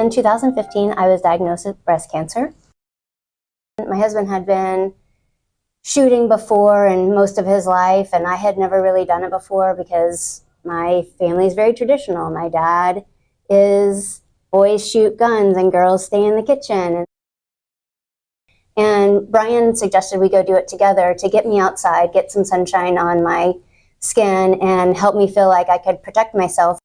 In 2015, I was diagnosed with breast cancer. My husband had been shooting before and most of his life, and I had never really done it before because my family is very traditional. My dad is boys shoot guns and girls stay in the kitchen. And Brian suggested we go do it together to get me outside, get some sunshine on my skin, and help me feel like I could protect myself.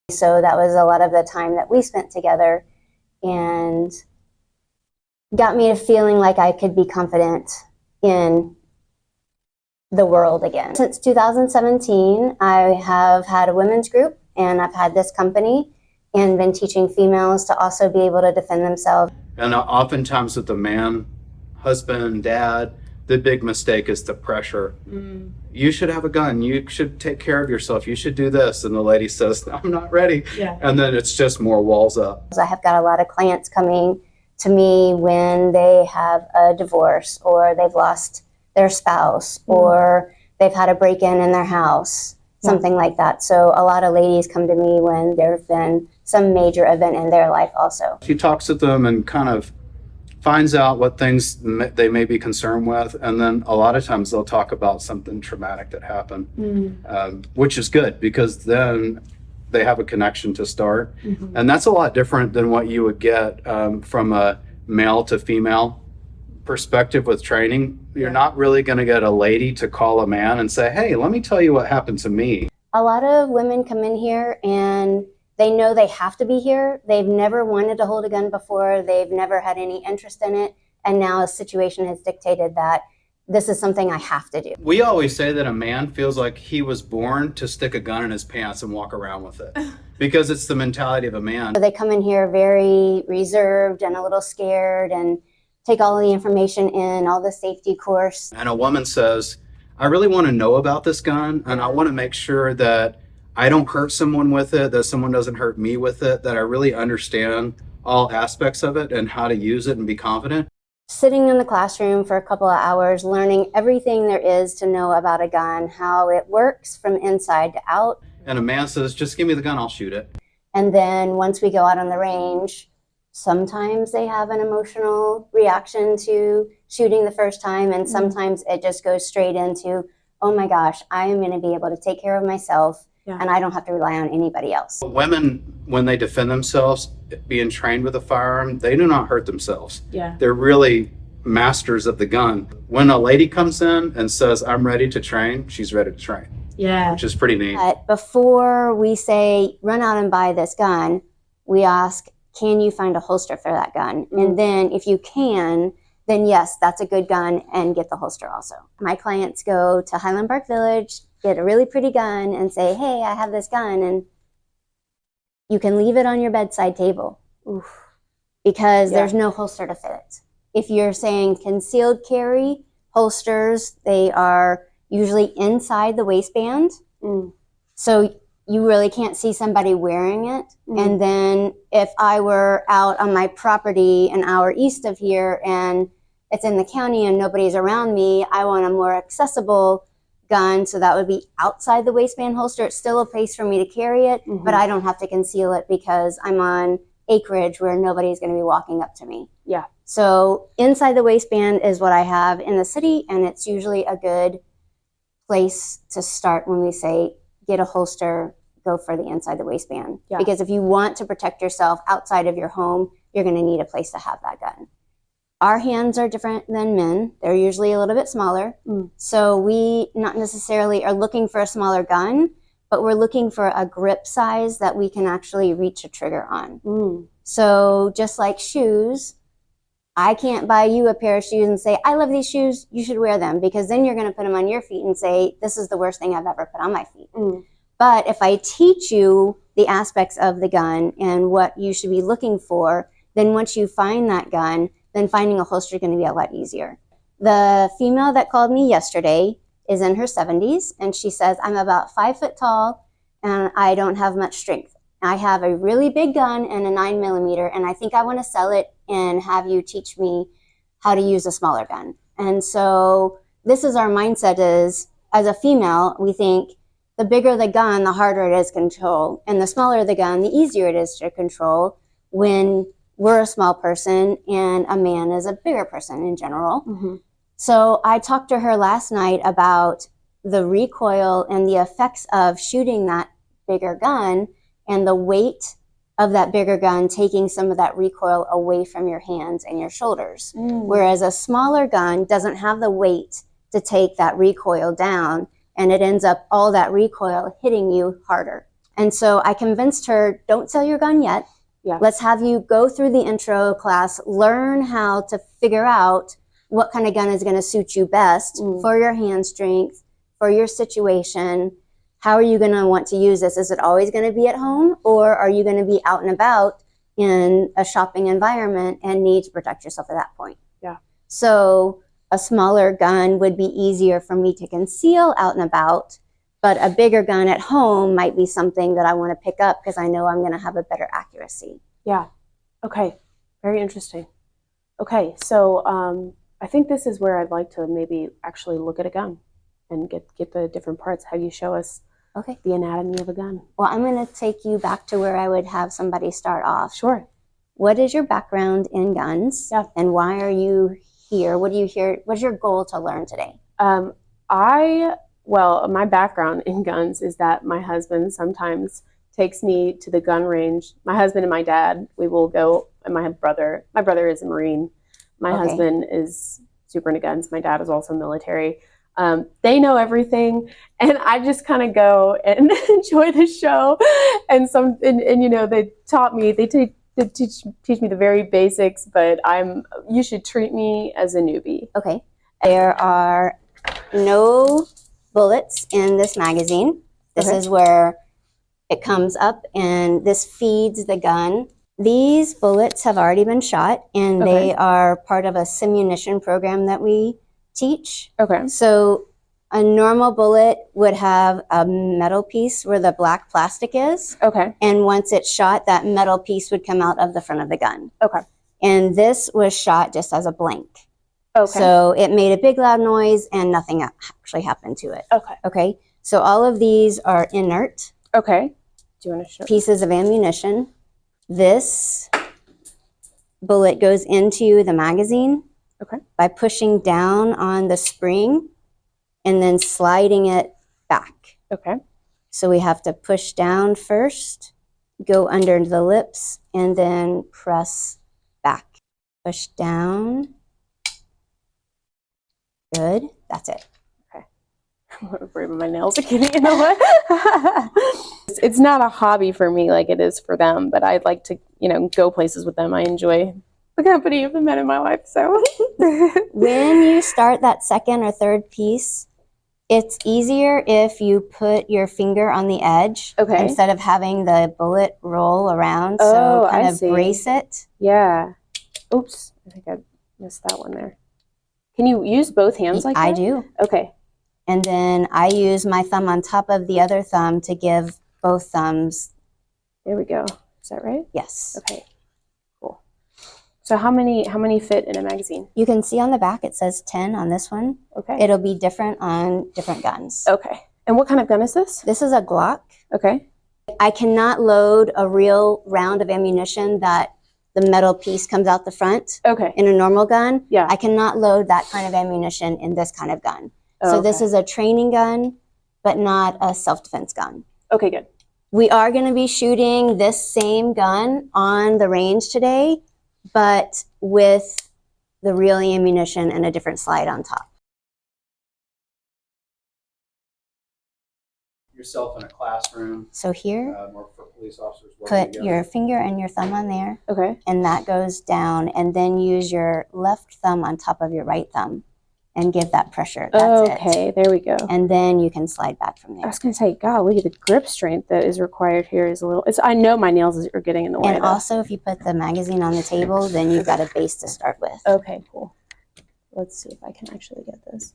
So that was a lot of the time that we spent together and got me to feeling like I could be confident in the world again. Since 2017, I have had a women's group and I've had this company and been teaching females to also be able to defend themselves. And oftentimes with the man, husband, dad, the big mistake is the pressure. You should have a gun. You should take care of yourself. You should do this. And the lady says, I'm not ready. Yeah. And then it's just more walls up. I have got a lot of clients coming to me when they have a divorce or they've lost their spouse or they've had a break-in in their house, something like that. So a lot of ladies come to me when there's been some major event in their life also. She talks with them and kind of finds out what things they may be concerned with, and then a lot of times they'll talk about something traumatic that happened, which is good because then they have a connection to start. And that's a lot different than what you would get from a male to female perspective with training. You're not really going to get a lady to call a man and say, hey, let me tell you what happened to me. A lot of women come in here and they know they have to be here. They've never wanted to hold a gun before. They've never had any interest in it. And now a situation has dictated that this is something I have to do. We always say that a man feels like he was born to stick a gun in his pants and walk around with it because it's the mentality of a man. So they come in here very reserved and a little scared and take all the information in, all the safety course. And a woman says, I really want to know about this gun and I want to make sure that I don't hurt someone with it, that someone doesn't hurt me with it, that I really understand all aspects of it and how to use it and be confident. Sitting in the classroom for a couple of hours, learning everything there is to know about a gun, how it works from inside to out. And a man says, just give me the gun, I'll shoot it. And then once we go out on the range, sometimes they have an emotional reaction to shooting the first time, and sometimes it just goes straight into, oh my gosh, I am going to be able to take care of myself. And I don't have to rely on anybody else. Women, when they defend themselves, being trained with a firearm, they do not hurt themselves. They're really masters of the gun. When a lady comes in and says, I'm ready to train, she's ready to train. Which is pretty neat. But before we say, run out and buy this gun, we ask, can you find a holster for that gun? And then if you can, then yes, that's a good gun, and get the holster also. My clients go to Highland Park Village, get a really pretty gun and say, hey, I have this gun, and you can leave it on your bedside table because there's no holster to fit it. If you're saying concealed carry holsters, they are usually inside the waistband. So you really can't see somebody wearing it. And then if I were out on my property an hour east of here and it's in the county and nobody's around me, I want a more accessible gun, so that would be outside the waistband holster. It's still a place for me to carry it, but I don't have to conceal it because I'm on acreage where nobody's going to be walking up to me. So inside the waistband is what I have in the city, and it's usually a good place to start when we say get a holster, go for the inside the waistband. Because if you want to protect yourself outside of your home, you're going to need a place to have that gun. Our hands are different than men. They're usually a little bit smaller. So we not necessarily are looking for a smaller gun, but we're looking for a grip size that we can actually reach a trigger on. So just like shoes, I can't buy you a pair of shoes and say, I love these shoes, you should wear them, because then you're going to put them on your feet and say, this is the worst thing I've ever put on my feet. But if I teach you the aspects of the gun and what you should be looking for, then once you find that gun, then finding a holster is going to be a lot easier. The female that called me yesterday is in her 70s, and she says, I'm about 5 foot tall and I don't have much strength. I have a really big gun and a 9mm, and I think I want to sell it and have you teach me how to use a smaller gun. And so this is our mindset is, as a female, we think the bigger the gun, the harder it is to control. And the smaller the gun, the easier it is to control when we're a small person and a man is a bigger person in general. Mm-hmm. So I talked to her last night about the recoil and the effects of shooting that bigger gun and the weight of that bigger gun taking some of that recoil away from your hands and your shoulders. Whereas a smaller gun doesn't have the weight to take that recoil down, and it ends up all that recoil hitting you harder. And so I convinced her, don't sell your gun yet. Yeah. Let's have you go through the intro class, learn how to figure out what kind of gun is going to suit you best for your hand strength, for your situation. How are you going to want to use this? Is it always going to be at home, or are you going to be out and about in a shopping environment and need to protect yourself at that point? Yeah. So a smaller gun would be easier for me to conceal out and about, but a bigger gun at home might be something that I want to pick up because I know I'm going to have a better accuracy. Yeah. Okay. Very interesting. Okay. So I think this is where I'd like to maybe actually look at a gun and get the different parts. Have you show us the anatomy of a gun? Well, I'm going to take you back to where I would have somebody start off. Sure. What is your background in guns? Yeah. And why are you here? What do you hear? What's your goal to learn today? Well, my background in guns is that my husband sometimes takes me to the gun range. My husband and my dad, we will go, and my brother is a Marine. My husband is super into guns. My dad is also military. They know everything, and I just kind of go and enjoy the show. And you know, they taught me, they teach me the very basics, but you should treat me as a newbie. Okay. There are no bullets in this magazine. This is where it comes up, and this feeds the gun. These bullets have already been shot, and they are part of a simunition program that we teach. Okay. So a normal bullet would have a metal piece where the black plastic is. Okay. And once it's shot, that metal piece would come out of the front of the gun. Okay. And this was shot just as a blank. Okay. So it made a big loud noise and nothing actually happened to it. Okay. Okay. So all of these are inert. Okay. Do you want to show pieces of ammunition? This bullet goes into the magazine by pushing down on the spring and then sliding it back. Okay. So we have to push down first, go under the lips, and then press back. Push down. Good. That's it. I'm afraid my nails are getting in the way. It's not a hobby for me like it is for them, but I'd like to, go places with them. I enjoy the company of the men in my life. So when you start that second or third piece, it's easier if you put your finger on the edge instead of having the bullet roll around. So kind of brace it. Yeah. Oops. I think I missed that one there. Can you use both hands like that? I do. Okay. And then I use my thumb on top of the other thumb to give both thumbs. There we go. Is that right? Yes. Okay. Cool. So how many fit in a magazine? You can see on the back it says 10 on this one. Okay. It'll be different on different guns. Okay. And what kind of gun is this? This is a Glock. Okay. I cannot load a real round of ammunition that the metal piece comes out the front. Okay. In a normal gun. Yeah. I cannot load that kind of ammunition in this kind of gun. So this is a training gun, but not a self-defense gun. Okay, good. We are going to be shooting this same gun on the range today, but with the real ammunition and a different slide on top. Yourself in a classroom. So here, or for police officers working put together. your finger and your thumb on there. Okay. And that goes down, and then use your left thumb on top of your right thumb and give that pressure. That's it. Okay, there we go. And then you can slide back from I there. was going to say, God, look at the grip strength that is required here is a little, I know my nails are getting in the way. And also, if you put the magazine on the table, then you've got a base to start with. Okay, cool. Let's see if I can actually get this.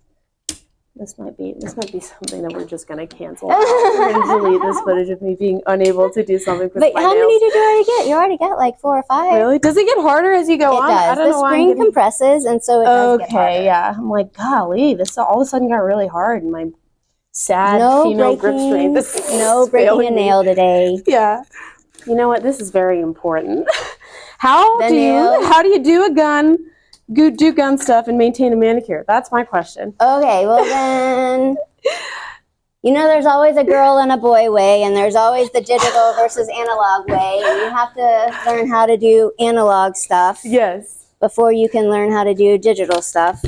This might be something that we're just going to cancel. We're going to delete this footage of me being unable to do something with But my how nails. many did you already get? You already got like 4 or 5. Really? Does it get harder as you go on? It does. I don't The know why spring compresses, and so it does get harder. Okay, yeah. I'm like, golly, this all of a sudden got really hard, and my sad No female grip breaking, strength. This is no breaking a failing me. nail today. Yeah. You know what? This is very important. How The do nails. you do a gun, do gun stuff and maintain a manicure? That's my question. Okay, well then, you know, there's always a girl and a boy way, and there's always the digital versus analog way, and you have to learn how to do analog stuff Yes. before you can learn how to do digital stuff.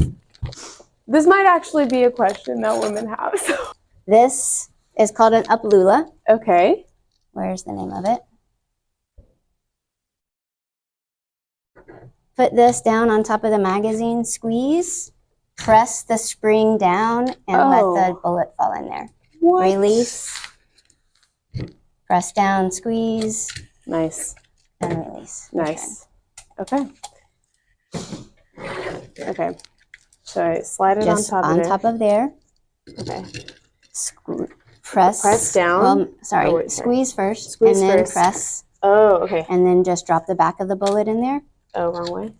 This might actually be a question that women have. So. This is called an uplula. Okay. Where's the name of it? Put this down on top of the magazine, squeeze, press the spring down, and let the bullet fall in there. What? Release, press down, squeeze, Nice. and release. Nice. Okay. Okay. So I slide it Just on top of there. there. Okay. Press down. Well, sorry, Oh, wait, squeeze first, Squeeze and then first. press, Oh, okay. and then just drop the back of the bullet in there. Oh, wrong way.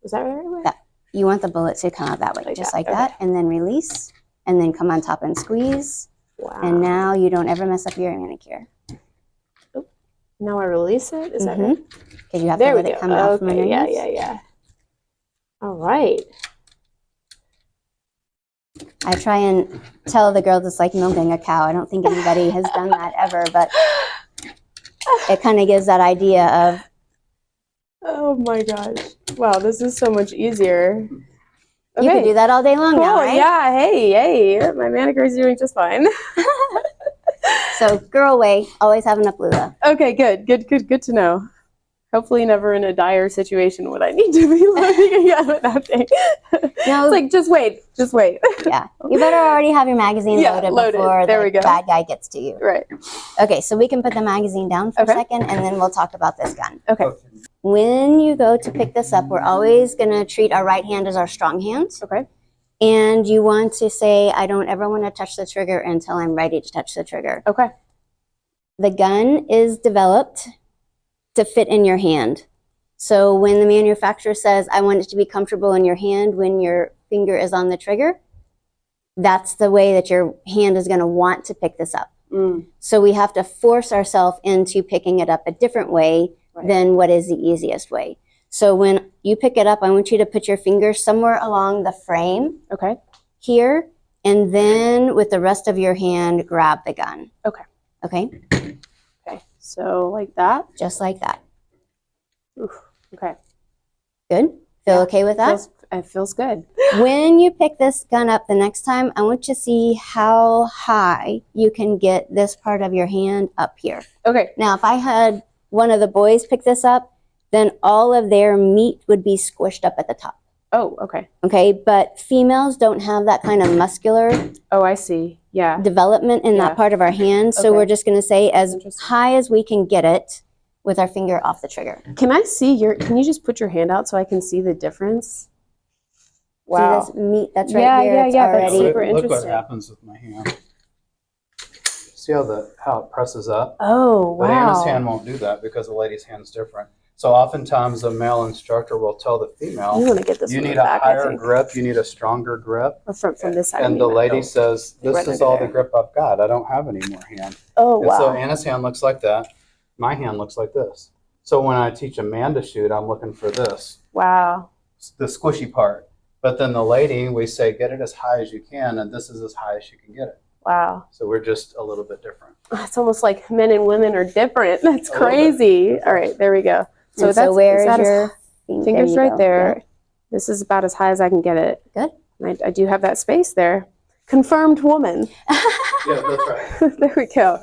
Is that the right way? You want the bullet to come out that way, Like just that, like okay. that, and then release, and then come on top and squeeze. Wow. And now you don't ever mess up your manicure. Now I release it? Is that right? Because you have There to we let go. it come out from Okay, underneath. yeah. All right. I try and tell the girls it's like milking a cow. I don't think anybody has done that ever, but it kind of gives that idea of, Oh my gosh. Wow, this is so much easier. you could do that all day long Cool. now, right? Yeah, hey. My manicure is doing just fine. So girl way, always have an uplula. Okay, good to know. Hopefully never in a dire situation would I need to be loading again with that thing. No. It's like, just wait. Yeah, you better already have your magazine Yeah, loaded before there we the go. bad guy gets to you. Right. Okay, so we can put the magazine down for Okay. a second, and then we'll talk about this gun. Okay. When you go to pick this up, we're always going to treat our right hand as our strong hand. Okay. And you want to say, I don't ever want to touch the trigger until I'm ready to touch the trigger. Okay. The gun is developed to fit in your hand. So when the manufacturer says, I want it to be comfortable in your hand when your finger is on the trigger, that's the way that your hand is going to want to pick this up. So we have to force ourselves into picking it up a different way than what is the easiest way. So when you pick it up, I want you to put your finger somewhere along the frame. Okay. Here, and then with the rest of your hand, grab the gun. Okay. Okay? Okay. So like that. Just like that. Oof. Okay. Good? Feel okay with that? It feels good. When you pick this gun up the next time, I want you to see how high you can get this part of your hand up here. Okay. Now, if I had one of the boys pick this up, then all of their meat would be squished up at the top. Oh, okay. Okay, but females don't have that kind of muscular Oh, I see. Yeah. development in Yeah. that part of our hand. So Okay. we're just going to say as Interesting. high as we can get it with our finger off the trigger. Can I see can you just put your hand out so I can see the difference? Wow. See this meat that's right Yeah, here? yeah, It's yeah, that's already. super Look what interesting. happens with my hand. See how it presses up? Oh, But Anna's wow. hand won't do that because the lady's hand's different. So oftentimes the male instructor will tell the You female, want to get this you one need in the a back, I higher think. grip, you need a stronger grip. Or from this side. And you the mean? lady says, this Right is under all there. the grip I've got. I don't have any more hand. Oh, And so wow. Anna's hand looks like that. My hand looks like this. So when I teach a man to shoot, I'm looking for this, Wow. the squishy part. But then the lady, we say, get it as high as you can, and this is as high as you can get it. Wow. So we're just a little bit different. It's almost like men and women are different. That's A little bit. crazy. All right, there we go. So, that's where's is that your fingers you right go. there. This is about as high as I can get it. Good. I do have that space there. Confirmed woman. Yeah, that's right. There we go.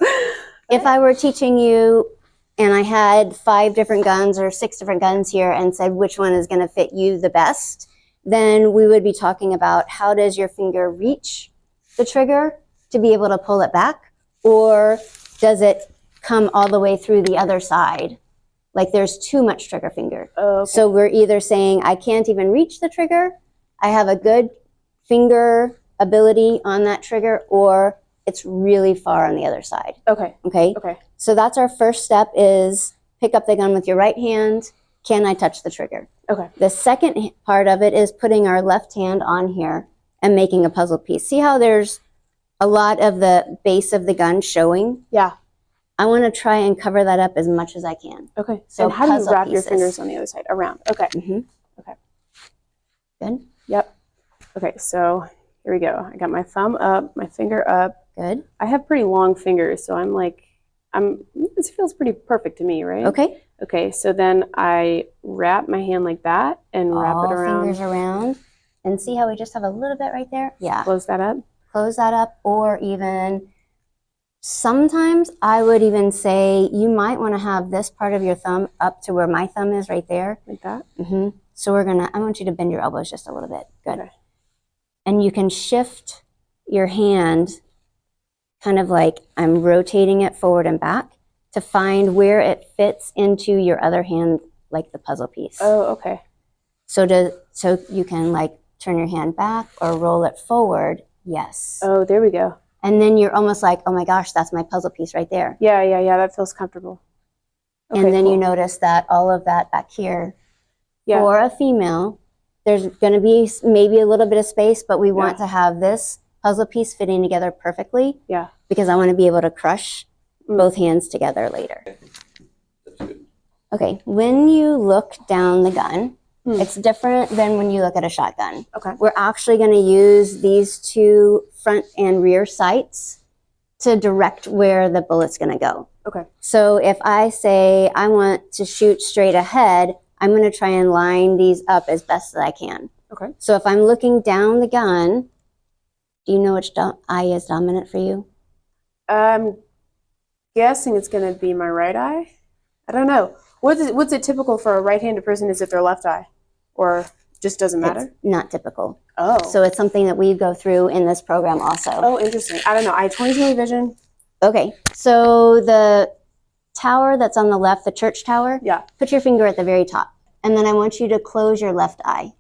If I were teaching you and I had 5 different guns or 6 different guns here and said which one is going to fit you the best, then we would be talking about how does your finger reach the trigger to be able to pull it back, or does it come all the way through the other side? Like there's too much trigger finger. Okay. So we're either saying I can't even reach the trigger, I have a good finger ability on that trigger, or it's really far on the other side. Okay. Okay? Okay. So that's our first step, is pick up the gun with your right hand. Can I touch the trigger? Okay. The second part of it is putting our left hand on here and making a puzzle piece. See how there's a lot of the base of the gun showing. Yeah. I want to try and cover that up as much as I can. Okay. So and how do you puzzle wrap your pieces. fingers on the other side? Around. Okay. Mm-hmm. Okay. Good. Yep. Okay, so here we go. I got my thumb up, my finger up. Good. I have pretty long fingers, so this feels pretty perfect to me, right? Okay. Okay, so then I wrap my hand like that and wrap All it around. fingers around. And see how we just have a little bit right there? Yeah. Close that up. Close that up, or even sometimes I would even say you might want to have this part of your thumb up to where my thumb is right there. Like that? Mm-hmm. So I want you to bend your elbows just a little bit. Good. Okay. And you can shift your hand kind of like I'm rotating it forward and back to find where it fits into your other hand, like the puzzle piece. Oh, okay. So you can like turn your hand back or roll it forward. Yes. Oh, there we go. And then you're almost like, oh my gosh, that's my puzzle piece right there. Yeah, that feels comfortable. Okay, and then cool. you notice that all of that back here, Yeah. for a female, there's going to be maybe a little bit of space, but we want to have this puzzle piece fitting together perfectly. Yeah. Because I want to be able to crush both hands together later. That's good. Okay, when you look down the gun, it's different than when you look at a shotgun. Okay. We're actually going to use these two front and rear sights to direct where the bullet's going to go. Okay. So if I say I want to shoot straight ahead, I'm going to try and line these up as best as I can. Okay. So if I'm looking down the gun, do you know which eye is dominant for you? I'm guessing it's going to be my right eye. I don't know. What's it typical for a right-handed person? Is it their left eye? Or just doesn't matter? It's not typical. Oh. So it's something that we go through in this program also. Oh, interesting. I don't know. I have 20/20 vision. Okay, so the tower that's on the left, the church tower, Yeah. put your finger at the very top. And then I want you to close your left eye.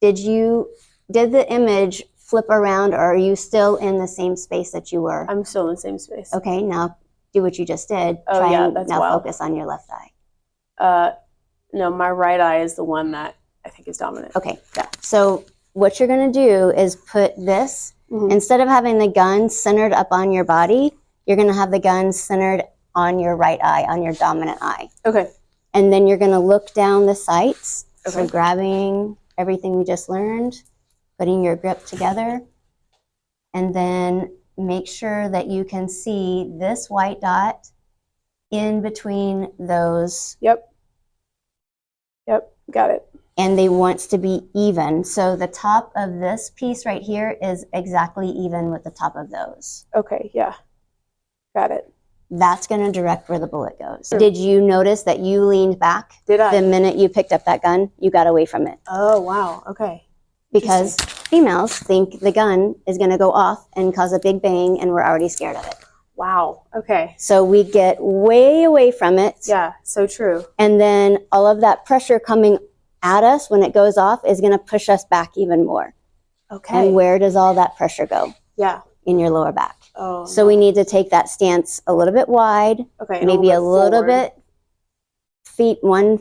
Did the image flip around, or are you still in the same space that you were? I'm still in the same space. Okay, now do what you just did. Oh, Try yeah, and that's now wild. focus on your left eye. No, my right eye is the one that I think is dominant. Okay, so what you're going to do is put this, instead of having the gun centered up on your body, you're going to have the gun centered on your right eye, on your dominant eye. Okay. And then you're going to look down the sights. Okay. So grabbing everything we just learned, putting your grip together, and then make sure that you can see this white dot in between those. Yep. Got it. And they want to be even. So the top of this piece right here is exactly even with the top of those. Okay, yeah. Got it. That's going to direct where the bullet goes. Did you notice that you leaned back? Did I? The minute you picked up that gun, you got away from it. Oh, wow. Okay. Because females think the gun is going to go off and cause a big bang, and we're already scared of it. Wow. Okay. So we get way away from it. Yeah, so true. And then all of that pressure coming at us when it goes off is going to push us back even more. Okay. And where does all that pressure go? Yeah. In your lower back. Oh. So we need to take that stance a little bit wide, Okay. and maybe a little forward. bit, feet one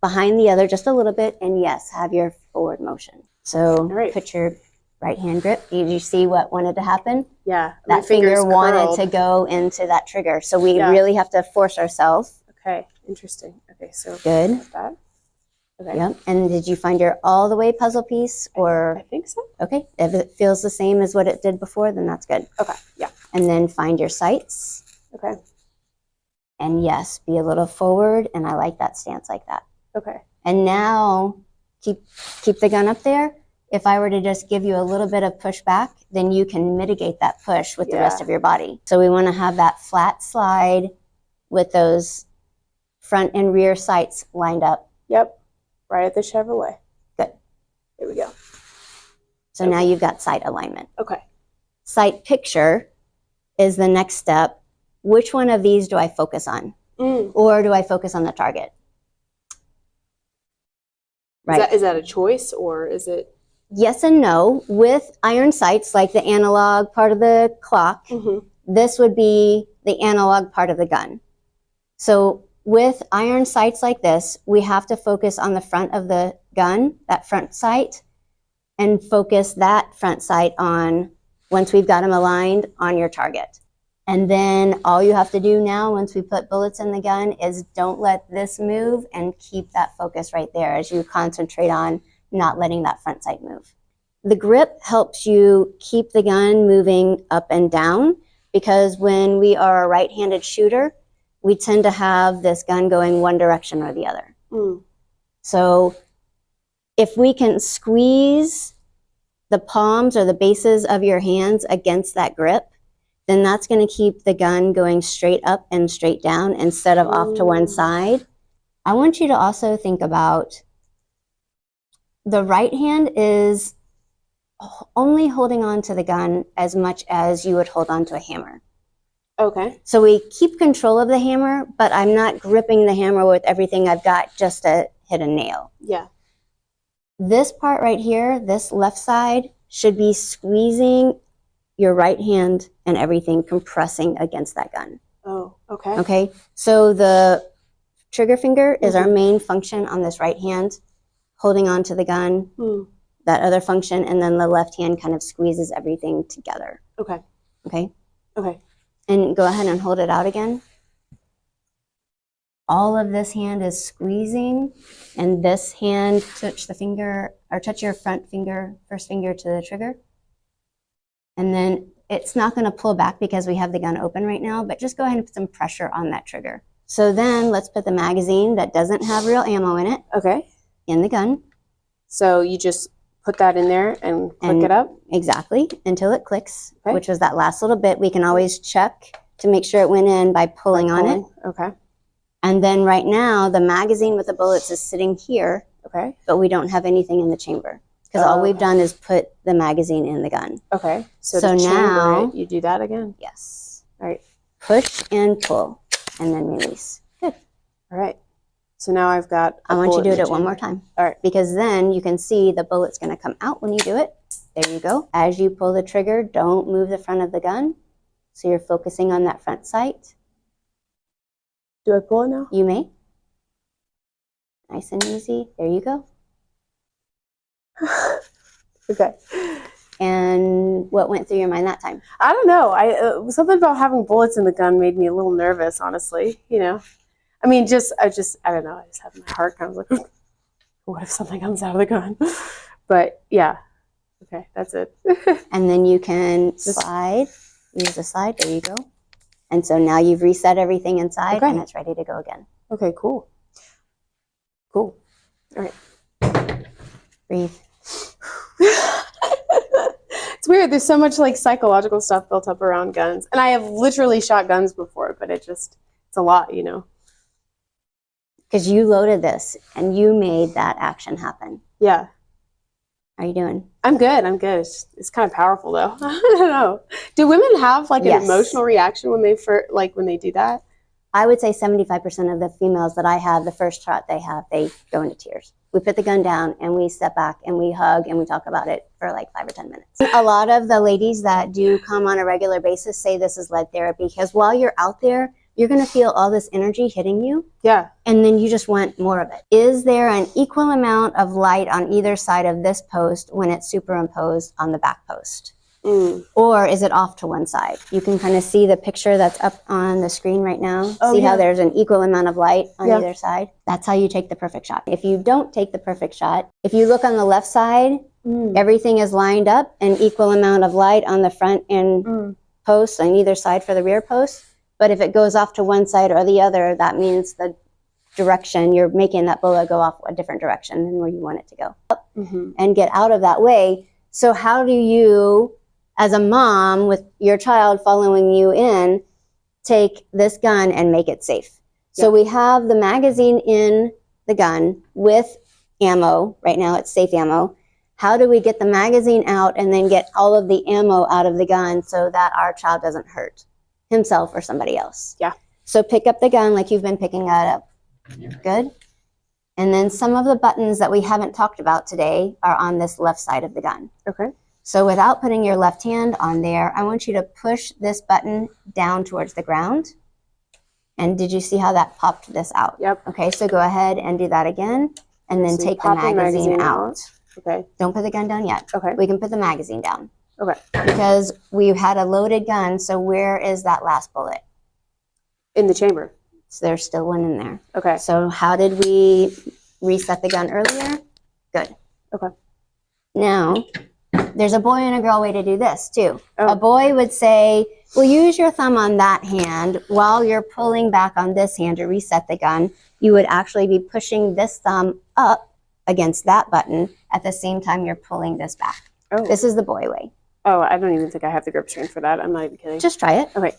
behind the other, just a little bit, and yes, have your forward motion. So right. Put your right hand grip. Did you see what wanted to happen? Yeah. That finger wanted to go into that trigger. So we really have to force ourselves. Okay. Interesting. Okay. So Good. like that. Okay. Yep. And did you find your all the way puzzle piece, or I think so. okay? If it feels the same as what it did before, then that's good. Okay. Yeah. And then find your sights. Okay. And yes, be a little forward. And I like that stance like that. Okay. And now keep the gun up there. If I were to just give you a little bit of push back, then you can mitigate that push with the rest of your body. So we want to have that flat slide with those front and rear sights lined up. Yep. Right at the Chevrolet. Good. There we go. So now you've got sight alignment. Okay. Sight picture is the next step. Which one of these do I focus on? Or do I focus on the target? Right. Is that a choice, or is it? Yes and no. With iron sights, like the analog part of the clock, this would be the analog part of the gun. So with iron sights like this, we have to focus on the front of the gun, that front sight, and focus that front sight on once we've got them aligned on your target. And then all you have to do now, once we put bullets in the gun, is don't let this move and keep that focus right there as you concentrate on not letting that front sight move. The grip helps you keep the gun moving up and down, because when we are a right-handed shooter, we tend to have this gun going one direction or the other. So if we can squeeze the palms or the bases of your hands against that grip, then that's going to keep the gun going straight up and straight down instead of off to one side. I want you to also think about the right hand is only holding on to the gun as much as you would hold on to a hammer. Okay. So we keep control of the hammer, but I'm not gripping the hammer with everything I've got just to hit a nail. Yeah. This part right here, this left side, should be squeezing your right hand and everything compressing against that gun. Oh, okay. Okay, so the trigger finger is our main function on this right hand, holding on to the gun, that other function, and then the left hand kind of squeezes everything together. Okay. Okay? Okay. And go ahead and hold it out again. All of this hand is squeezing, and this hand, touch the finger, or touch your front finger, first finger to the trigger. And then it's not going to pull back because we have the gun open right now, but just go ahead and put some pressure on that trigger. So then let's put the magazine that doesn't have real ammo in it Okay. in the gun. So you just put that in there and click it up? Exactly, until it clicks, Okay. which was that last little bit. We can always check to make sure it went in by pulling on it. Okay. And then right now, the magazine with the bullets is sitting here, Okay. but we don't have anything in the chamber because all we've done is put the magazine in the gun. Okay. So So to chamber now- it, you do that again? Yes. All right. Push and pull, and then release. Good. All right. So now I've got I want you to do bullet in it the one more chamber. time. All right. Because then you can see the bullet's going to come out when you do it. There you go. As you pull the trigger, don't move the front of the gun. So you're focusing on that front sight. Do I pull it now? You may. Nice and easy. There you go. Okay. And what went through your mind that time? I don't know. Something about having bullets in the gun made me a little nervous, honestly. You know, I mean, I don't know. I just had my heart kind of like, what if something comes out of the gun? But yeah. Okay, that's it. And then you can slide. Use the slide. There you go. And so now you've reset everything inside, Okay. and it's ready to go again. Okay, cool. Cool. All right. Breathe. It's weird. There's so much like psychological stuff built up around guns. And I have literally shot guns before, but it's a lot, you know? Because you loaded this, and you made that action happen. Yeah. How are you doing? I'm good. It's kind of powerful though. I don't know. Do women have like an Yes. emotional reaction when they do that? I would say 75% of the females that I have, the first shot they have, they go into tears. We put the gun down and we step back and we hug and we talk about it for like 5 or 10 minutes. A lot of the ladies that do come on a regular basis say this is lead therapy, because while you're out there, you're going to feel all this energy hitting you, Yeah. and then you just want more of it. Is there an equal amount of light on either side of this post when it's superimposed on the back post? Or is it off to one side? You can kind of see the picture that's up on the screen right now. Oh, see yeah. how there's an equal amount of light on Yeah. either side? That's how you take the perfect shot. If you don't take the perfect shot, if you look on the left side, everything is lined up, an equal amount of light on the front and posts on either side for the rear post. But if it goes off to one side or the other, that means the direction, you're making that bullet go off a different direction than where you want it to go. And get out of that way. So how do you, as a mom with your child following you in, take this gun and make it safe? So we have the magazine in the gun with ammo. Right now it's safe ammo. How do we get the magazine out and then get all of the ammo out of the gun so that our child doesn't hurt himself or somebody else? Yeah. So pick up the gun like you've been picking it up. Good. And then some of the buttons that we haven't talked about today are on this left side of the gun. Okay. So without putting your left hand on there, I want you to push this button down towards the ground. And did you see how that popped this out? Yep. Okay, so go ahead and do that again, and then So you take the pop the magazine magazine out. out. Okay. Don't put the gun down yet. Okay. We can put the magazine down. Okay. Because we had a loaded gun, so where is that last bullet? In the chamber. So there's still one in there. Okay. So how did we reset the gun earlier? Good. Okay. Now, there's a boy and a girl way to do this too. Oh. A boy would say, well, use your thumb on that hand while you're pulling back on this hand to reset the gun. You would actually be pushing this thumb up against that button at the same time you're pulling this back. Oh. This is the boy way. Oh, I don't even think I have the grip strength for that. I'm not even kidding. Just try it. Okay.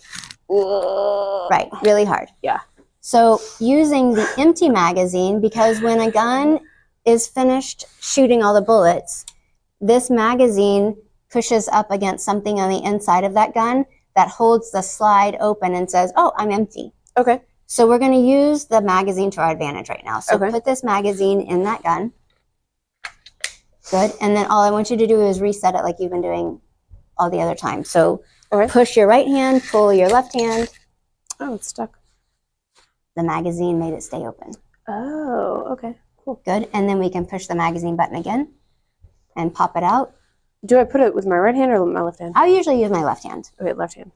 Right, really hard. Yeah. So using the empty magazine, because when a gun is finished shooting all the bullets, this magazine pushes up against something on the inside of that gun that holds the slide open and says, oh, I'm empty. Okay. So we're going to use the magazine to our advantage right now. So Okay. put this magazine in that gun. Good. And then all I want you to do is reset it like you've been doing all the other time. So Okay. push your right hand, pull your left hand. Oh, it's stuck. The magazine made it stay open. Oh, okay. Cool. Good. And then we can push the magazine button again and pop it out. Do I put it with my right hand or my left hand? I usually use my left hand. Okay, left hand.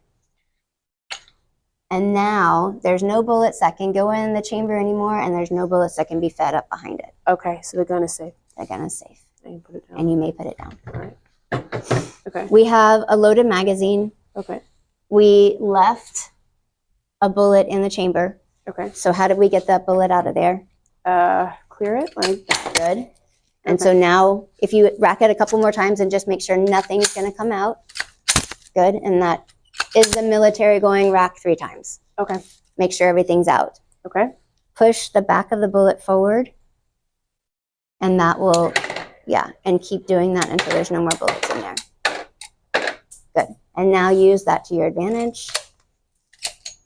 And now there's no bullets that can go in the chamber anymore, and there's no bullets that can be fed up behind it. Okay, so the gun is safe. The gun is safe. I can put it down. And you may put it down. All right. Okay. We have a loaded magazine. Okay. We left a bullet in the chamber. Okay. So how did we get that bullet out of there? Clear it like that. Good. And Okay. so now if you rack it a couple more times and just make sure nothing's going to come out. Good. And that is the military going rack 3 times. Okay. Make sure everything's out. Okay. Push the back of the bullet forward. And that will, yeah, and keep doing that until there's no more bullets in there. Good. And now use that to your advantage.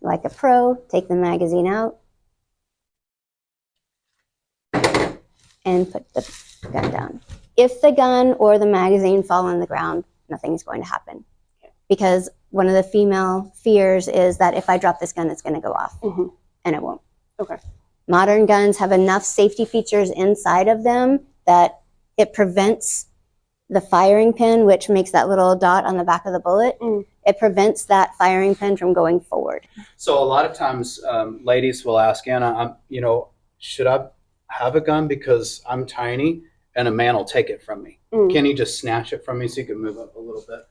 Like a pro, take the magazine out. And put the gun down. If the gun or the magazine fall on the ground, nothing's going to happen. Because one of the female fears is that if I drop this gun, it's going to go off. Mhm. And it won't. Okay. Modern guns have enough safety features inside of them that it prevents the firing pin, which makes that little dot on the back of the bullet. Mm. It prevents that firing pin from going forward. So a lot of times, ladies will ask Anna, should I have a gun because I'm tiny and a man will take it from me? Mm. Can you just snatch it from me so you can move up a little bit?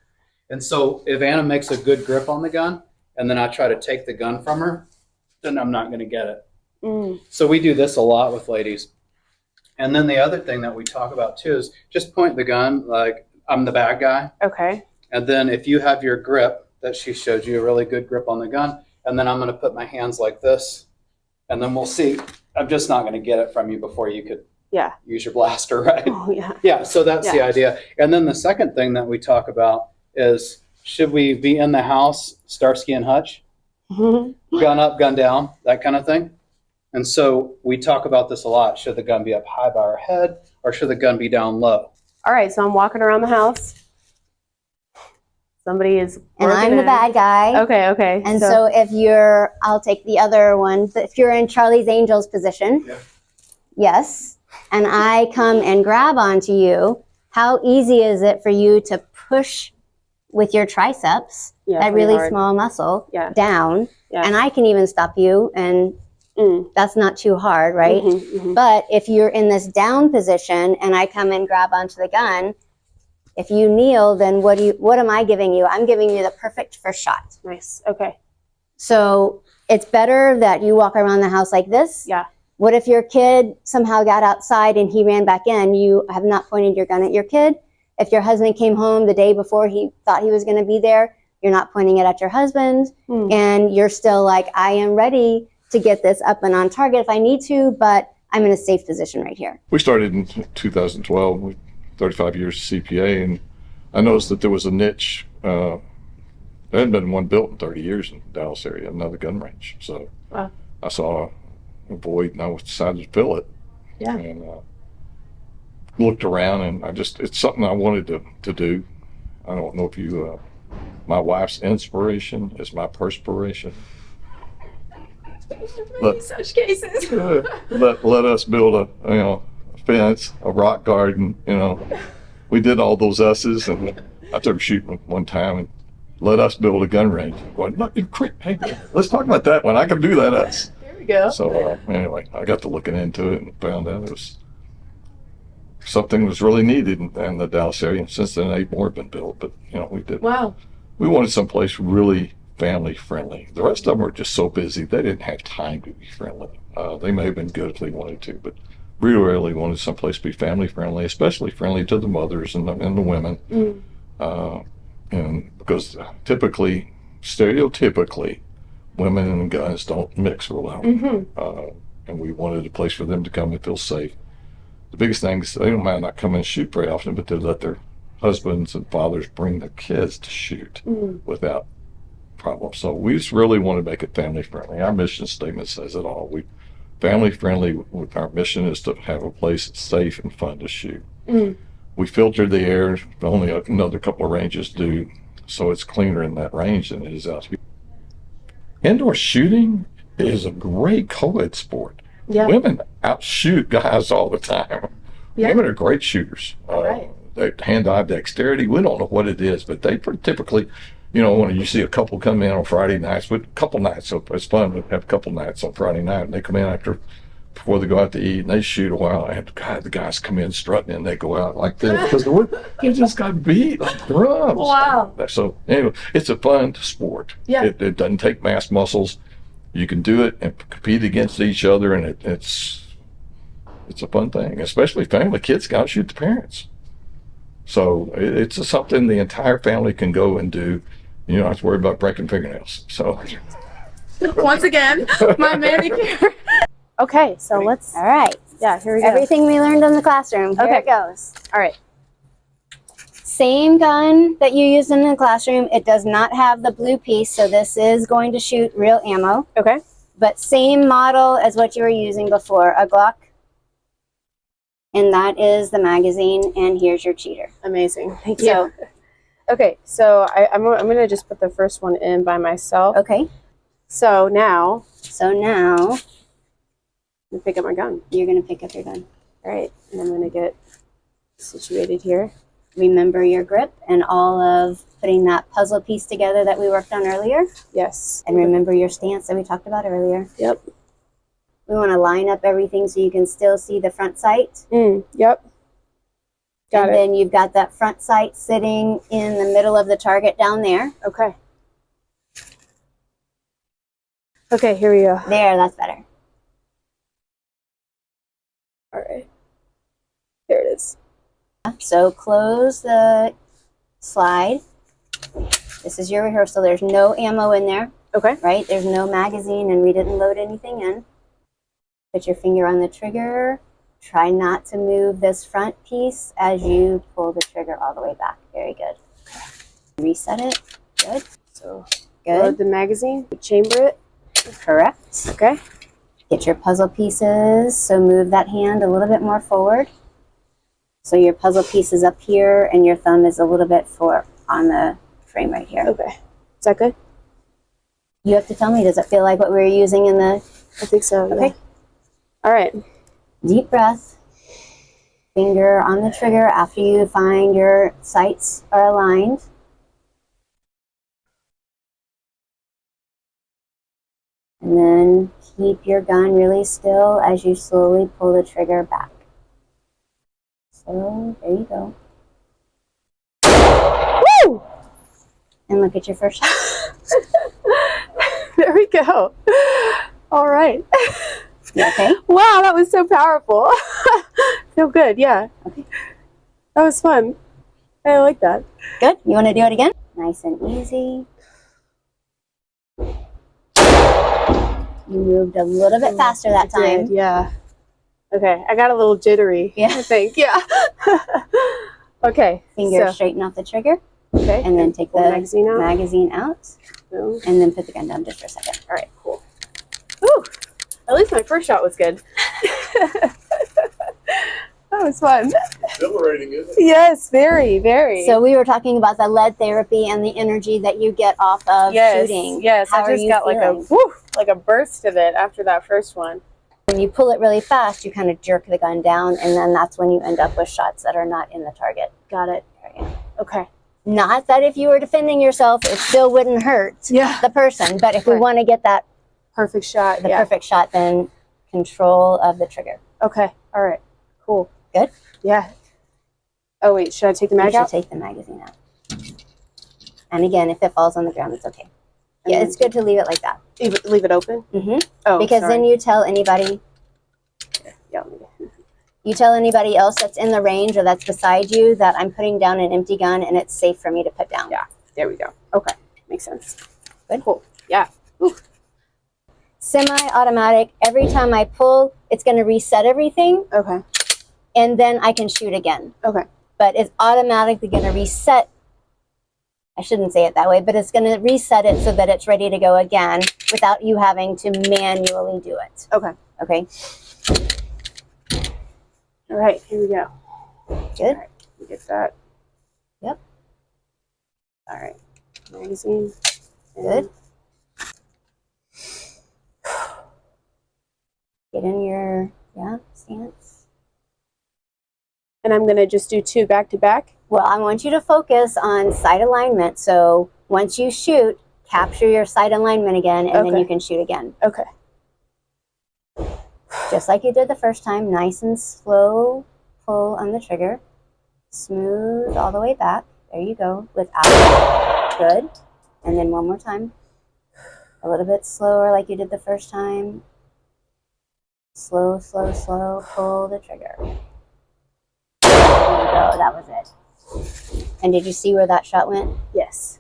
And so if Anna makes a good grip on the gun and then I try to take the gun from her, then I'm not going to get it. Mm. So we do this a lot with ladies. And then the other thing that we talk about too is just point the gun like I'm the bad guy. Okay. And then if you have your grip that she showed you, a really good grip on the gun, and then I'm going to put my hands like this, and then we'll see. I'm just not going to get it from you before you could Yeah. use your blaster, right? Oh, yeah. Yeah, so that's the Yeah. idea. And then the second thing that we talk about is, should we be in the house, Starsky and Hutch, gun up, gun down, that kind of thing? And so we talk about this a lot. Should the gun be up high by our head, or should the gun be down low? All right, so I'm walking around the house. Somebody is And working I'm the in. bad guy. Okay, okay. And so if you're, I'll take the other one. If you're in Charlie's Angels position, Yeah. yes, and I come and grab onto you, how easy is it for you to push with your triceps, yeah, that pretty really hard. small muscle, Yeah. down? Yeah. And I can even stop you, and that's not too hard, right? Mhm, mhm. But if you're in this down position and I come and grab onto the gun, if you kneel, then what am I giving you? I'm giving you the perfect first shot. Nice. Okay. So it's better that you walk around the house like this. Yeah. What if your kid somehow got outside and he ran back in? You have not pointed your gun at your kid. If your husband came home the day before he thought he was going to be there, you're not pointing it at your husband. Mm. And you're still like, I am ready to get this up and on target if I need to, but I'm in a safe position right here. We started in 2012, with 35 years CPA, and I noticed that there was a niche. There hadn't been one built in 30 years in the Dallas area, another gun range. So Wow. I saw a void, and I decided to fill it. Yeah. And looked around, and it's something I wanted to do. I don't know if you, my wife's inspiration is my perspiration. But Such cases. let us build a fence, a rock garden. We did all those S's, and I took her shooting one time and let us build a gun range. Going, look, hey, let's talk about that one. I can do that. Us. There we go. So anyway, I got to looking into it and found out it was something was really needed in the Dallas area. And since then, 8 more have been built. But we did. Wow. We wanted someplace really family friendly. The rest of them were just so busy they didn't have time to be friendly. They may have been good if they wanted to, but we really wanted someplace to be family friendly, especially friendly to the mothers and the women. And because typically, stereotypically, women and guns don't mix real well. And we wanted a place for them to come and feel safe. The biggest thing is they don't mind not coming and shoot very often, but they let their husbands and fathers bring their kids to shoot without problem. So we just really want to make it family friendly. Our mission statement says it all. We family friendly. Our mission is to have a place that's safe and fun to shoot. We filter the air. Only another couple of ranges do, so it's cleaner in that range than it is out here. Indoor shooting is a great co-ed sport. Yeah. Women outshoot guys all the time. Yeah. Women are great shooters. Right. They hand-eye dexterity. We don't know what it is, but they pretty typically, when you see a couple come in on Friday nights, but a couple nights, so it's fun to have a couple nights on Friday night, and they come in before they go out to eat, and they shoot a while, and the guys come in strutting, and they go out like this, because they just got beat like drums. Wow. So anyway, it's a fun sport. Yeah. It doesn't take mass muscles. You can do it and compete against each other, and it's a fun thing, especially family. Kids got to shoot the parents. So it's something the entire family can go and do. You don't have to worry about breaking fingernails. So Once again, my manicure. Okay, so let's. All right. Yeah, here we go. Everything we learned in the classroom. Here Okay. it goes. All right. Same gun that you used in the classroom. It does not have the blue piece, so this is going to shoot real ammo. Okay. But same model as what you were using before, a Glock. And that is the magazine, and here's your cheater. Amazing. Thank you. So, Okay, so I'm going to just put the first one in by myself. okay. So now, So now I'm going to pick up my gun. you're going to pick up your gun. All right, and I'm going to get situated here. Remember your grip and all of putting that puzzle piece together that we worked on earlier. Yes. And remember your stance that we talked about earlier. Yep. We want to line up everything so you can still see the front sight. Yep. Got And it. then you've got that front sight sitting in the middle of the target down there. Okay. Okay, here we go. There, that's better. All right. There it is. So close the slide. This is your rehearsal. There's no ammo in there, Okay. right? There's no magazine, and we didn't load anything in. Put your finger on the trigger. Try not to move this front piece as you pull the trigger all the way back. Very good. Reset it. Good. So Good. load the magazine, chamber it. Correct. Okay. Get your puzzle pieces. So move that hand a little bit more forward. So your puzzle piece is up here, and your thumb is a little bit on the frame right here. Okay. Is that good? You have to tell me, does it feel like what we were using in the... I think so. Okay. Yeah. All right. Deep breath. Finger on the trigger after you find your sights are aligned. And then keep your gun really still as you slowly pull the trigger back. So there you go. Woo! And look at your first shot. There we go. All right. You okay? Wow, that was so powerful. Feel good, yeah. Okay. That was fun. I like that. Good. You want to do it again? Nice and easy. You moved a little bit faster that I did, time. yeah. Okay, I got a little jittery. Yeah. I think, yeah. Okay. Finger so- straighten off the trigger, Okay. and then take Pull the the magazine out. magazine out, Boom. and then put the gun down just for a second. All right, cool. Whew. At least my first shot was good. That was fun. Exhilarating, isn't it? Yes, very, very. So we were talking about the lead therapy and the energy that you get off of shooting. Yes, How I are just you got feeling? like a burst of it after that first one. When you pull it really fast, you kind of jerk the gun down, and then that's when you end up with shots that are not in the target. Got it. area. Okay. Not that if you were defending yourself, it still wouldn't hurt the person. But if we Right. want to get that Perfect shot. the perfect shot, then control of the trigger. Okay. All right. Cool. Good? Yeah. Oh, wait. Should I take the You mag should out? take the magazine out. And again, if it falls on the ground, it's okay. And Yeah, then it's good to leave it like that. leave it open? Mm-hmm. Oh, Because sorry. then you tell anybody Yeah. else that's in the range or that's beside you that I'm putting down an empty gun and it's safe for me to put down. Yeah. There we go. Okay. Makes sense. Good. Cool. Yeah. Ooh. Semi-automatic, every time I pull, it's going to reset everything, Okay. and then I can shoot again. Okay. But it's automatically going to reset. I shouldn't say it that way, but it's going to reset it so that it's ready to go again without you having to manually do it. Okay. Okay? All right. Here we go. Good? All right. We get that. Yep. All right. Magazine. Good. Get in your, stance. And I'm going to just do 2 back to back. Well, I want you to focus on sight alignment. So once you shoot, capture your sight alignment again, and then Okay. you can shoot again. Okay. Just like you did the first time, nice and slow pull on the trigger. Smooth all the way back. There you go. Without. Good. And then one more time. A little bit slower like you did the first time. Slow, slow, slow. Pull the trigger. There you go. That was it. And did you see where that shot went? Yes.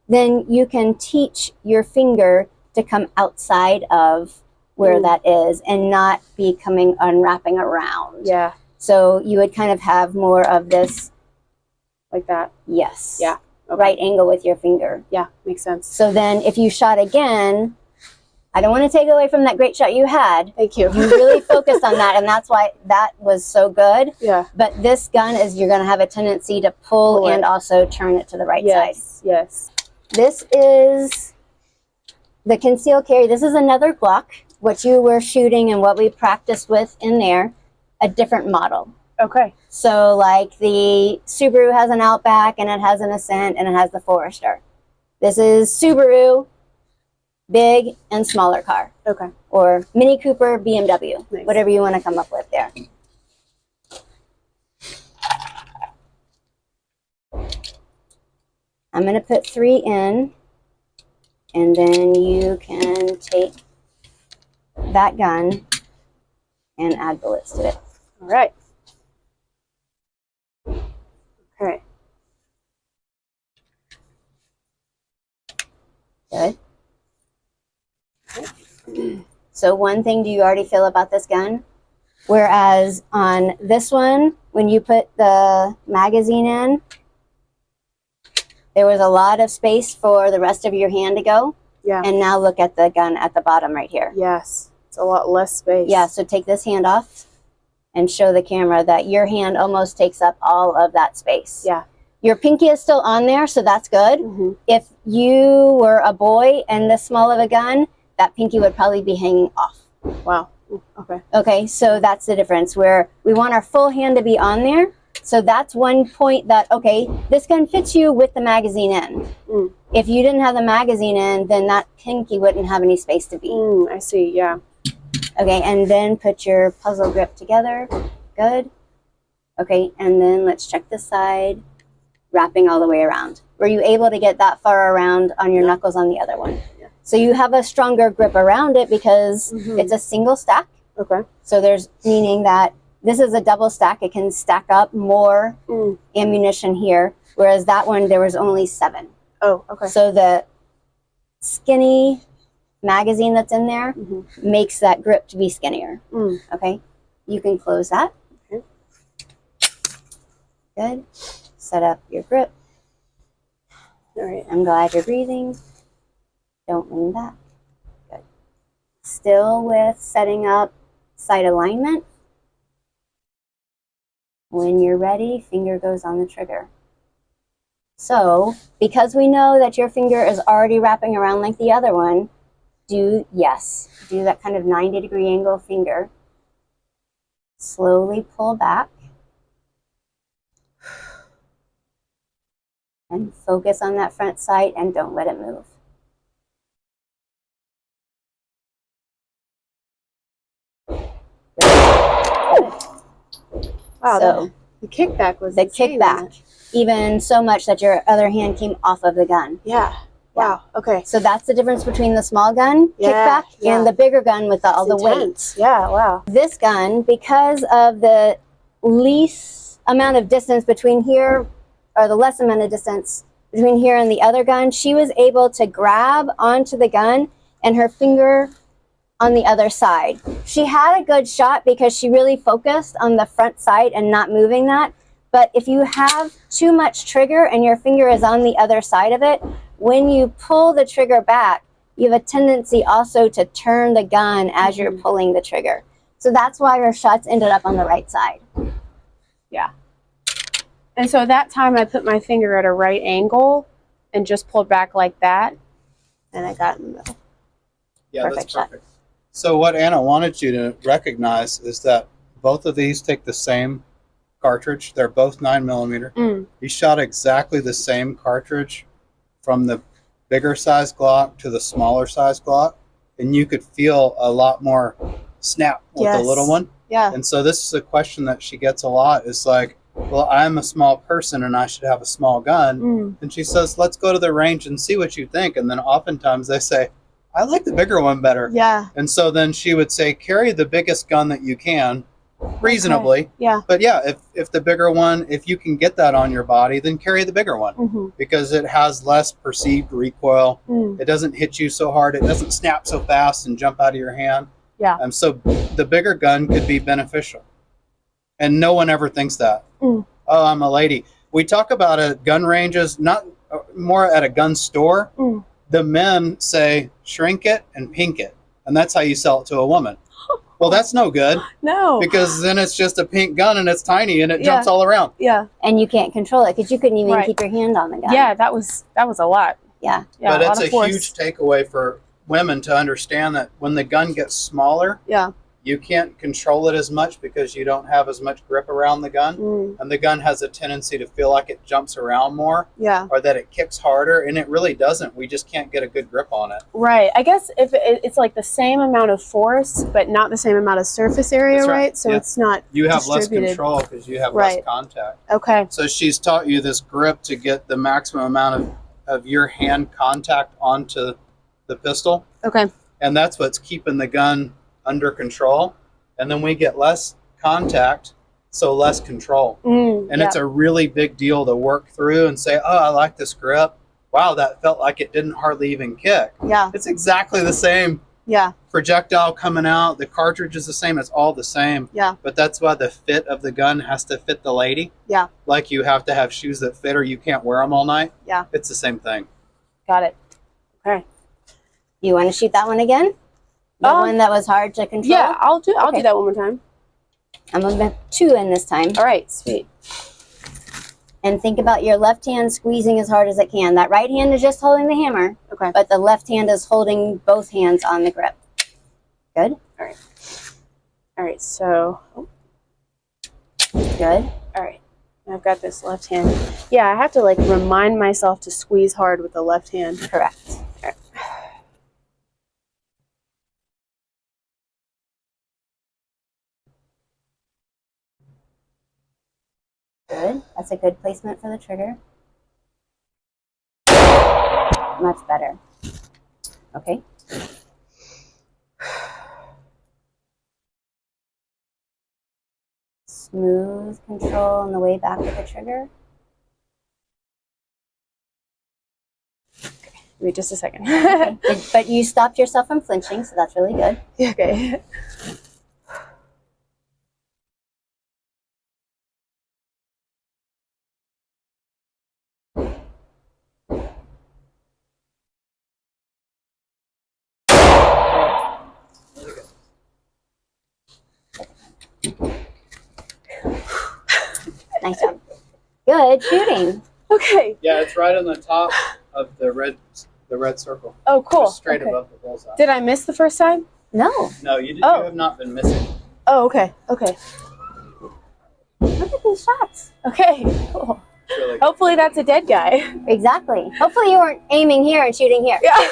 Then you can teach your finger to come outside of where that is and not be unwrapping around. Yeah. So you would kind of have more of this, Like that. yes, Yeah. Okay. right angle with your finger. Yeah. Makes sense. So then if you shot again, I don't want to take away from that great shot you had. Thank you. You really focused on that, and that's why that was so good. Yeah. But this gun is, you're going to have a tendency to pull Pull it. and also turn it to the right side. Yes. Yes. This is the concealed carry. This is another Glock, what you were shooting and what we practiced with in there, a different model. Okay. So like the Subaru has an Outback and it has an Ascent and it has the Forester. This is Subaru, big and smaller car, Okay. or Mini Cooper, BMW, Nice. whatever you want to come up with there. I'm going to put 3 in, and then you can take that gun and add bullets to it. All right. Okay. Good. So one thing do you already feel about this gun? Whereas on this one, when you put the magazine in, there was a lot of space for the rest of your hand to go. Yeah. And now look at the gun at the bottom right here. Yes. It's a lot less space. Yeah, so take this hand off and show the camera that your hand almost takes up all of that space. Yeah. Your pinky is still on there, so that's good. Mm-hmm. If you were a boy and this small of a gun, that pinky would probably be hanging off. Wow. Okay. Okay, so that's the difference, where we want our full hand to be on there. So that's one point that, okay, this gun fits you with the magazine in. Mm. If you didn't have the magazine in, then that pinky wouldn't have any space to be. I see. Yeah. Okay, and then put your puzzle grip together. Good. Okay, and then let's check this side, wrapping all the way around. Were you able to get that far around on your knuckles on the other one? Yeah. So you have a stronger grip around it because Mhm. it's a single stack. Okay. So there's meaning that this is a double stack. It can stack up more ammunition here, whereas that one, there was only 7. Oh, okay. So the skinny magazine that's in there makes that grip to be skinnier. Okay, you can close that. Okay. Good. Set up your grip. All right. I'm glad you're breathing. Don't lean back. Good. Still with setting up sight alignment. When you're ready, finger goes on the trigger. So, because we know that your finger is already wrapping around like the other one, do that kind of 90-degree angle finger. Slowly pull back. And focus on that front sight and don't let it move. Wow, So the kickback was the insane on kickback, even so much that your other hand came off of the gun. Yeah. Wow. Okay. So that's the difference between the small gun Yeah, kickback and the bigger gun with all the weight. Intense. Yeah. Wow. This gun, because of the least amount of distance between here, or the less amount of distance between here and the other gun, she was able to grab onto the gun and her finger on the other side. She had a good shot because she really focused on the front sight and not moving that. But if you have too much trigger and your finger is on the other side of it, when you pull the trigger back, you have a tendency also to turn the gun as you're pulling the trigger. So that's why her shots ended up on the right side. Yeah. And so that time I put my finger at a right angle and just pulled back like that, and I got in the middle. Yeah, Perfect that's shot. perfect. So what Anna wanted you to recognize is that both of these take the same cartridge. They're both 9mm. You shot exactly the same cartridge from the bigger size Glock to the smaller size Glock, and you could feel a lot more snap with the little one. Yeah. And so this is a question that she gets a lot. It's like, well, I'm a small person and I should have a small gun. And she says, let's go to the range and see what you think. And then oftentimes they say, I like the bigger one better. Yeah. And so then she would say, carry the biggest gun that you can reasonably. Okay. Yeah. But yeah, if the bigger one, if you can get that on your body, then carry the bigger one because it has less perceived recoil. It doesn't hit you so hard. It doesn't snap so fast and jump out of your hand. Yeah. And so the bigger gun could be beneficial. And no one ever thinks that. Oh, I'm a lady. We talk about it at gun ranges, not more at a gun store. The men say shrink it and pink it. And that's how you sell it to a woman. Well, that's no good. No. Because then it's just a pink gun and it's tiny and it jumps all around. Yeah. And you can't control it because you couldn't even keep your hand on the gun. Yeah, that was a lot. Yeah. Yeah. But it's a force. huge takeaway for women to understand that when the gun gets smaller, you can't control it as much because you don't have as much grip around the gun. And the gun has a tendency to feel like it jumps around more or that it kicks harder. And it really doesn't. We just can't get a good grip on it. Right. I guess if it's like the same amount of force, but not the same amount of surface area, That's right? So it's not You have less distributed. control because you have less contact. Okay. So she's taught you this grip to get the maximum amount of your hand contact onto the pistol. Okay. And that's what's keeping the gun under control. And then we get less contact, so less control. And it's a really big deal to work through and say, oh, I like this grip. Wow, that felt like it didn't hardly even kick. Yeah. It's exactly the same. Yeah. Projectile coming out, the cartridge is the same, it's all the same. Yeah. But that's why the fit of the gun has to fit the lady. Yeah. Like you have to have shoes that fit or you can't wear them all night. Yeah. It's the same thing. Got it. Okay. You want to shoot that one again? The one that was hard to control? Yeah, I'll do that one more time. I'm going to put 2 in this time. All right, sweet. And think about your left hand squeezing as hard as it can. That right hand is just holding the hammer. Okay. But the left hand is holding both hands on the grip. Good? All right. All right, so. Good. All right. I've got this left hand. Yeah, I have to like remind myself to squeeze hard with the left hand. Correct. All right. Good. That's a good placement for the trigger. Much better. Okay. Smooth control on the way back with the trigger. Wait just a second. Okay. But you stopped yourself from flinching, so that's really good. Okay. Nice job. Good shooting. Okay. Yeah, it's right on the top of the red circle. Oh, cool. Just straight Okay. above the bullseye. Did I miss the first time? No. No, you Oh. have not been missing. Oh, okay. Okay. Look at these shots. Okay. Cool. Hopefully that's a dead guy. Exactly. Hopefully you weren't aiming here and shooting here. Yeah.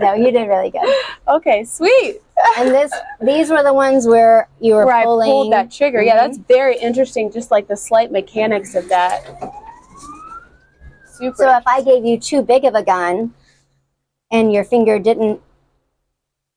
No, you did really good. Okay, sweet. And these were the ones where you were Where pulling. I pulled that trigger. Yeah, that's very interesting. Just like the slight mechanics of that. Super. So if I gave you too big of a gun and your finger didn't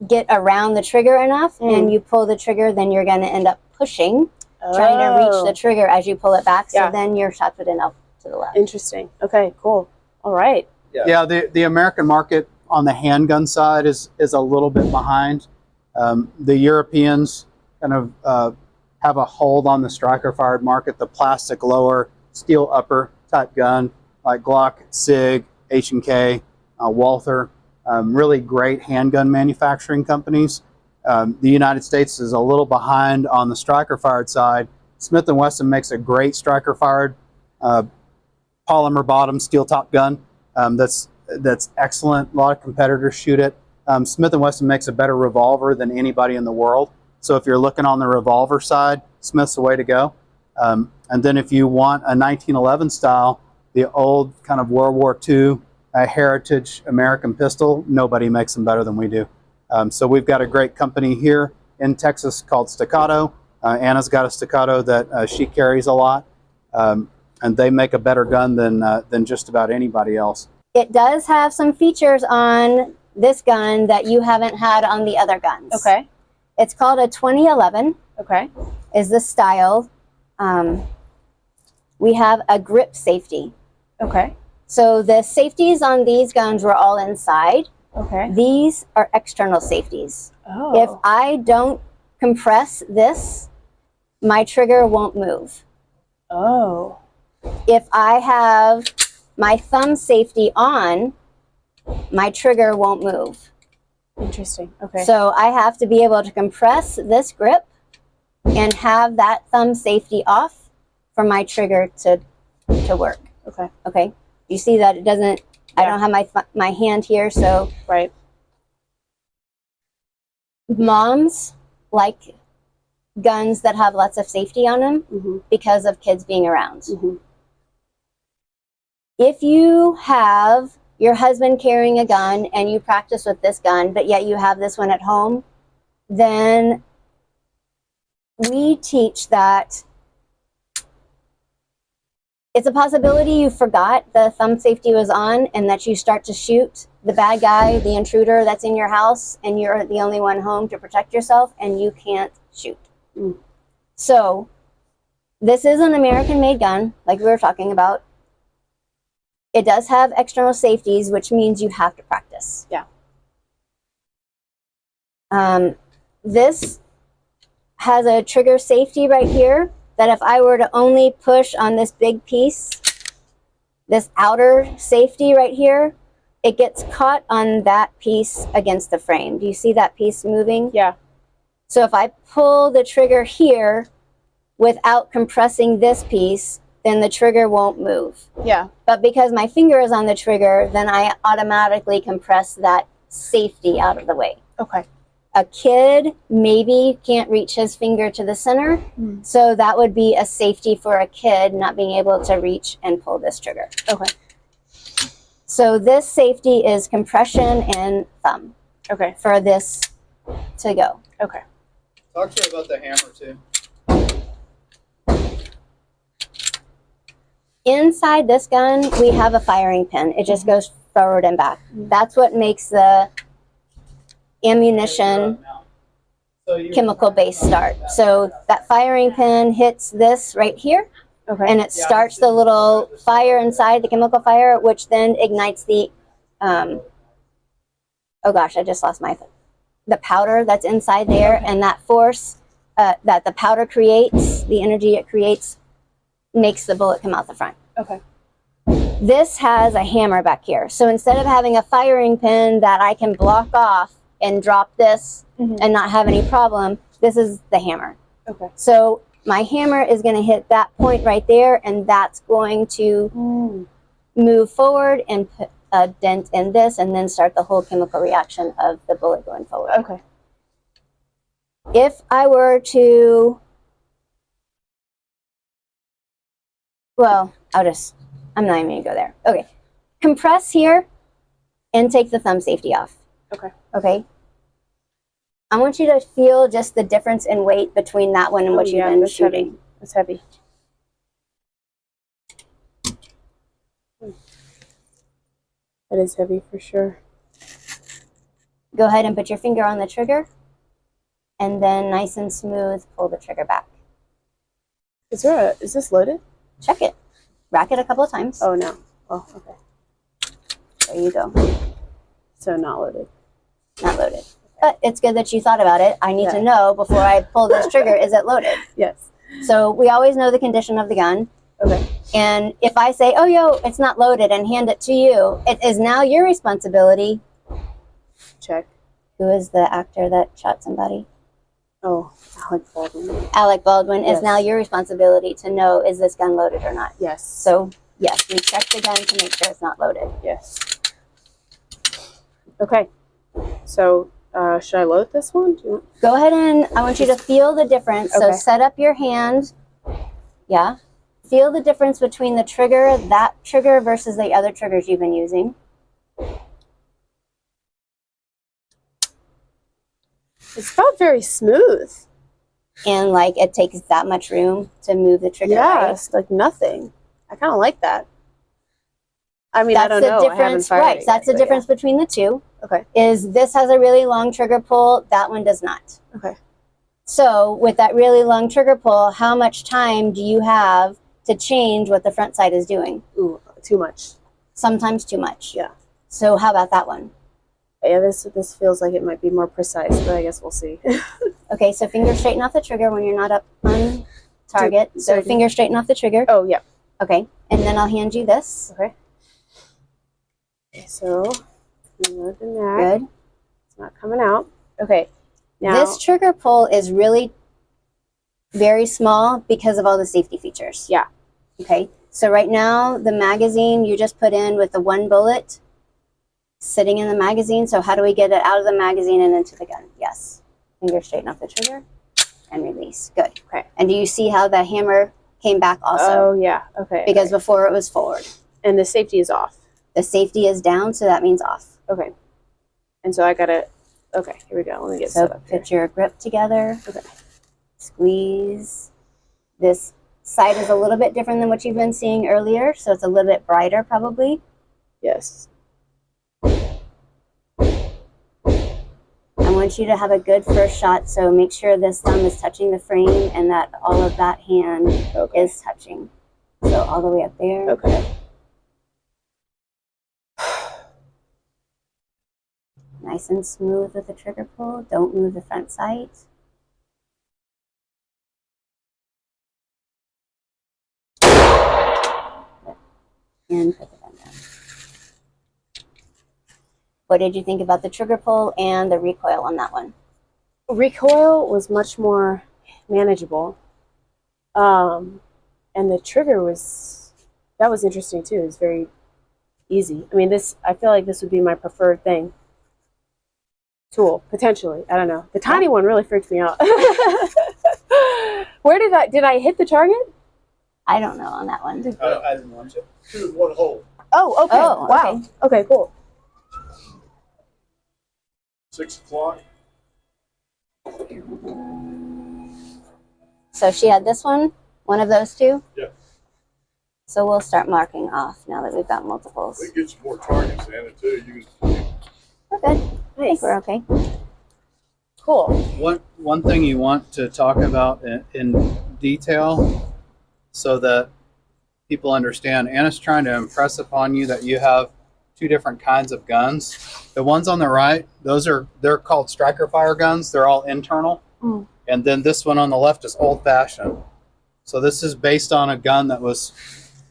get around the trigger enough and you pull the trigger, then you're going to end up pushing, trying to reach the trigger as you pull it back. So then your shots would end up to the left. Interesting. Okay, cool. All right. Yeah, the American market on the handgun side is a little bit behind. The Europeans kind of have a hold on the striker-fired market, the plastic lower, steel upper type gun like Glock, SIG, H&K, Walther, really great handgun manufacturing companies. The United States is a little behind on the striker-fired side. Smith & Wesson makes a great striker-fired polymer bottom steel top gun. That's excellent. A lot of competitors shoot it. Smith & Wesson makes a better revolver than anybody in the world. So if you're looking on the revolver side, Smith's the way to go. And then if you want a 1911 style, the old kind of World War II heritage American pistol, nobody makes them better than we do. So we've got a great company here in Texas called Staccato. Anna's got a Staccato that she carries a lot. And they make a better gun than just about anybody else. It does have some features on this gun that you haven't had on the other guns. Okay. It's called a 2011. Okay. Is the style. We have a grip safety. Okay. So the safeties on these guns were all inside. Okay. These are external safeties. Oh. If I don't compress this, my trigger won't move. Oh. If I have my thumb safety on, my trigger won't move. Interesting. Okay. So I have to be able to compress this grip and have that thumb safety off for my trigger to work. Okay. Okay. You see that it doesn't, I don't have my hand here, so. Right. Moms like guns that have lots of safety on them because of kids being around. If you have your husband carrying a gun and you practice with this gun, but yet you have this one at home, then we teach that it's a possibility you forgot the thumb safety was on and that you start to shoot the bad guy, the intruder that's in your house, and you're the only one home to protect yourself and you can't shoot. So this is an American-made gun, like we were talking about. It does have external safeties, which means you have to practice. Yeah. This has a trigger safety right here that if I were to only push on this big piece, this outer safety right here, it gets caught on that piece against the frame. Do you see that piece moving? Yeah. So if I pull the trigger here without compressing this piece, then the trigger won't move. Yeah. But because my finger is on the trigger, then I automatically compress that safety out of the way. Okay. A kid maybe can't reach his finger to the center, so that would be a safety for a kid not being able to reach and pull this trigger. Okay. So this safety is compression and thumb. Okay. For this to go. Okay. Talk to me about the hammer too. Inside this gun, we have a firing pin. It just goes forward and back. That's what makes the ammunition chemical base start. So that firing pin hits this right here, and it starts the little fire inside, the chemical fire, which then ignites the, oh gosh, I just lost the powder that's inside there, and that force that the powder creates, the energy it creates, makes the bullet come out the front. Okay. This has a hammer back here. So instead of having a firing pin that I can block off and drop this and not have any problem, this is the hammer. Okay. So my hammer is going to hit that point right there, and that's going to move forward and put a dent in this and then start the whole chemical reaction of the bullet going forward. Okay. If I were to Well, I'm not even gonna go there. Okay. Compress here and take the thumb safety off. Okay. Okay. I want you to feel just the difference in weight between that one and what you've been shooting. It's heavy. That is heavy for sure. Go ahead and put your finger on the trigger, and then nice and smooth, pull the trigger back. Is this loaded? Check it. Rack it a couple of times. Oh no. Oh, okay. There you go. So not loaded. Not loaded. But it's good that you thought about it. I need Yeah. to know before I pull this trigger, is it loaded? Yes. So we always know the condition of the gun. Okay. And if I say, oh, yo, it's not loaded and hand it to you, it is now your responsibility. Check. Who is the actor that shot somebody? Oh, Alec Baldwin. Alec Baldwin. Yes. Is now your responsibility to know, is this gun loaded or not? Yes. So, yes, we check the gun to make sure it's not loaded. Yes. Okay. So, should I load this one? Go ahead and I want you to feel the difference. So Okay. set up your hand. Yeah. Feel the difference between the trigger, that trigger versus the other triggers you've been using. It's felt very smooth. And like it takes that much room to move the trigger. Right? Yes, like nothing. I kind of like that. I mean, I That's don't the know. I haven't difference, fired right? it That's yet, the but difference between the two. yeah. Okay. Is this has a really long trigger pull, that one does not. Okay. So with that really long trigger pull, how much time do you have to change what the front sight is doing? Ooh, too much. Sometimes too much. Yeah. So how about that one? Yeah, this feels like it might be more precise, but I guess we'll see. Okay, so finger straighten off the trigger when you're not up on target. So finger straighten off the trigger. Oh, yeah. Okay, and then I'll hand you this. Okay. So, load the neck. Good. It's not coming out. Okay. Now, This trigger pull is really very small because of all the safety features. Yeah. Okay, so right now the magazine you just put in with the one bullet sitting in the magazine. So how do we get it out of the magazine and into the gun? Yes. Finger straighten off the trigger and release. Good. Okay. And do you see how the hammer came back also? Oh, yeah. Okay. Because before it was forward. And the safety is off. The safety is down, so that means off. Okay. And so I got to, okay, here we go. Let me get So set up here. put your grip together. Okay. Squeeze. This sight is a little bit different than what you've been seeing earlier, so it's a little bit brighter probably. Yes. I want you to have a good first shot, so make sure this thumb is touching the frame and that all of that hand Okay. is touching. So all the way up there. Okay. Nice and smooth with the trigger pull. Don't move the front sight. And put the gun down. What did you think about the trigger pull and the recoil on that one? Recoil was much more manageable. And the trigger that was interesting too. It was very easy. I mean, I feel like this would be my preferred tool, potentially. I don't know. The tiny one really freaked me out. Where did I hit the target? I don't know on that one. I didn't want to. Shoot one hole. Oh, okay. Oh, wow. Okay, cool. 6 o'clock. So she had this one of those two? Yeah. So we'll start marking off now that we've got multiples. We get some more targets, Anna, too. You We're good. I think we're okay. Cool. One thing you want to talk about in detail so that people understand, Anna's trying to impress upon you that you have two different kinds of guns. The ones on the right, they're called striker fire guns. They're all internal. Mm. And then this one on the left is old fashioned. So this is based on a gun that was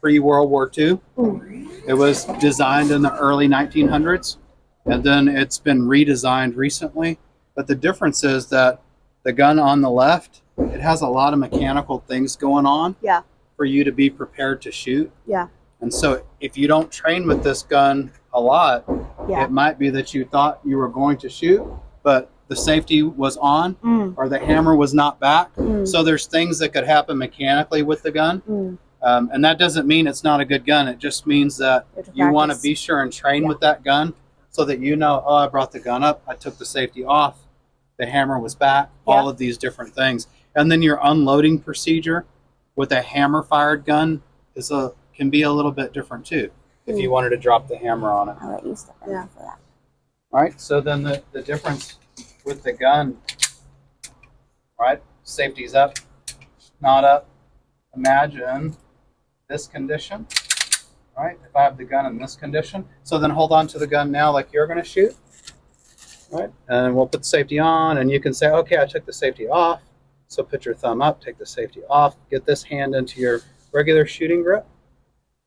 pre-World War II. Mm. It was designed in the early 1900s, and then it's been redesigned recently. But the difference is that the gun on the left, it has a lot of mechanical things going on. Yeah. For you to be prepared to shoot. Yeah. And so if you don't train with this gun a lot, Yeah. it might be that you thought you were going to shoot, but the safety was on Mm. or the hammer was not back. Mm. So there's things that could happen mechanically with the gun. Mm. And that doesn't mean it's not a good gun. It just means that you want to be sure and train with that gun so that you know, oh, I brought the gun up, I took the safety off, the hammer was back, all of these different things. And then your unloading procedure with a hammer fired gun can be a little bit different too, if you wanted to drop the hammer on it. I'll let you step in for that. All right, so then the difference with the gun, right? Safety's up, not up. Imagine this condition, right? If I have the gun in this condition, so then hold on to the gun now like you're going to shoot, right? And we'll put the safety on, and you can say, okay, I took the safety off. So put your thumb up, take the safety off, get this hand into your regular shooting grip,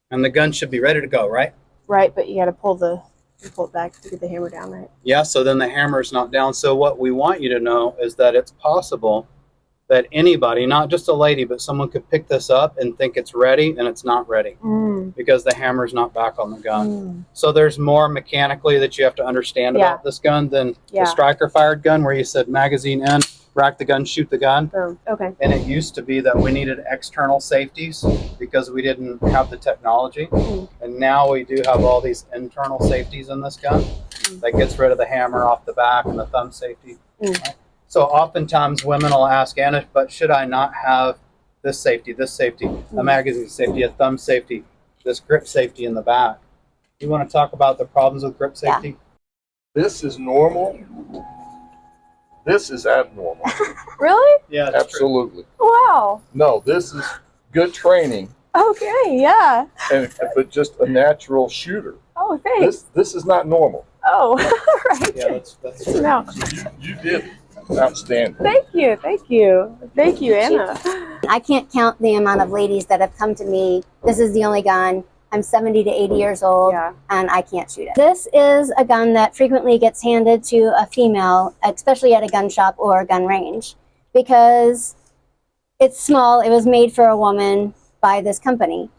and the gun should be ready to go, right? Right, but you got to pull it back to get the hammer down, right? Yeah, so then the hammer's not down. So what we want you to know is that it's possible that anybody, not just a lady, but someone could pick this up and think it's ready and it's not ready because the hammer's not back on the gun. So there's more mechanically that you have to understand about this gun than the striker fired gun where you said magazine in, rack the gun, shoot the gun. Okay. And it used to be that we needed external safeties because we didn't have the technology. And now we do have all these internal safeties in this gun that gets rid of the hammer off the back and the thumb safety. Right? So oftentimes women will ask, Anna, but should I not have this safety, a magazine safety, a thumb safety, this grip safety in the back? You want to talk about the problems with grip safety? This is normal. This is abnormal. Really? Yeah, that's Absolutely. Wow. No, this is good training, Okay, yeah. but just a natural shooter. Oh, thanks. This is not normal. Oh, right. Yeah, that's true. No. You did outstanding. Thank you, Anna. I can't count the amount of ladies that have come to me. This is the only gun. I'm 70 to 80 years old and I can't shoot it. This is a gun that frequently gets handed to a female, especially at a gun shop or a gun range, because it's small. It was made for a woman by this company.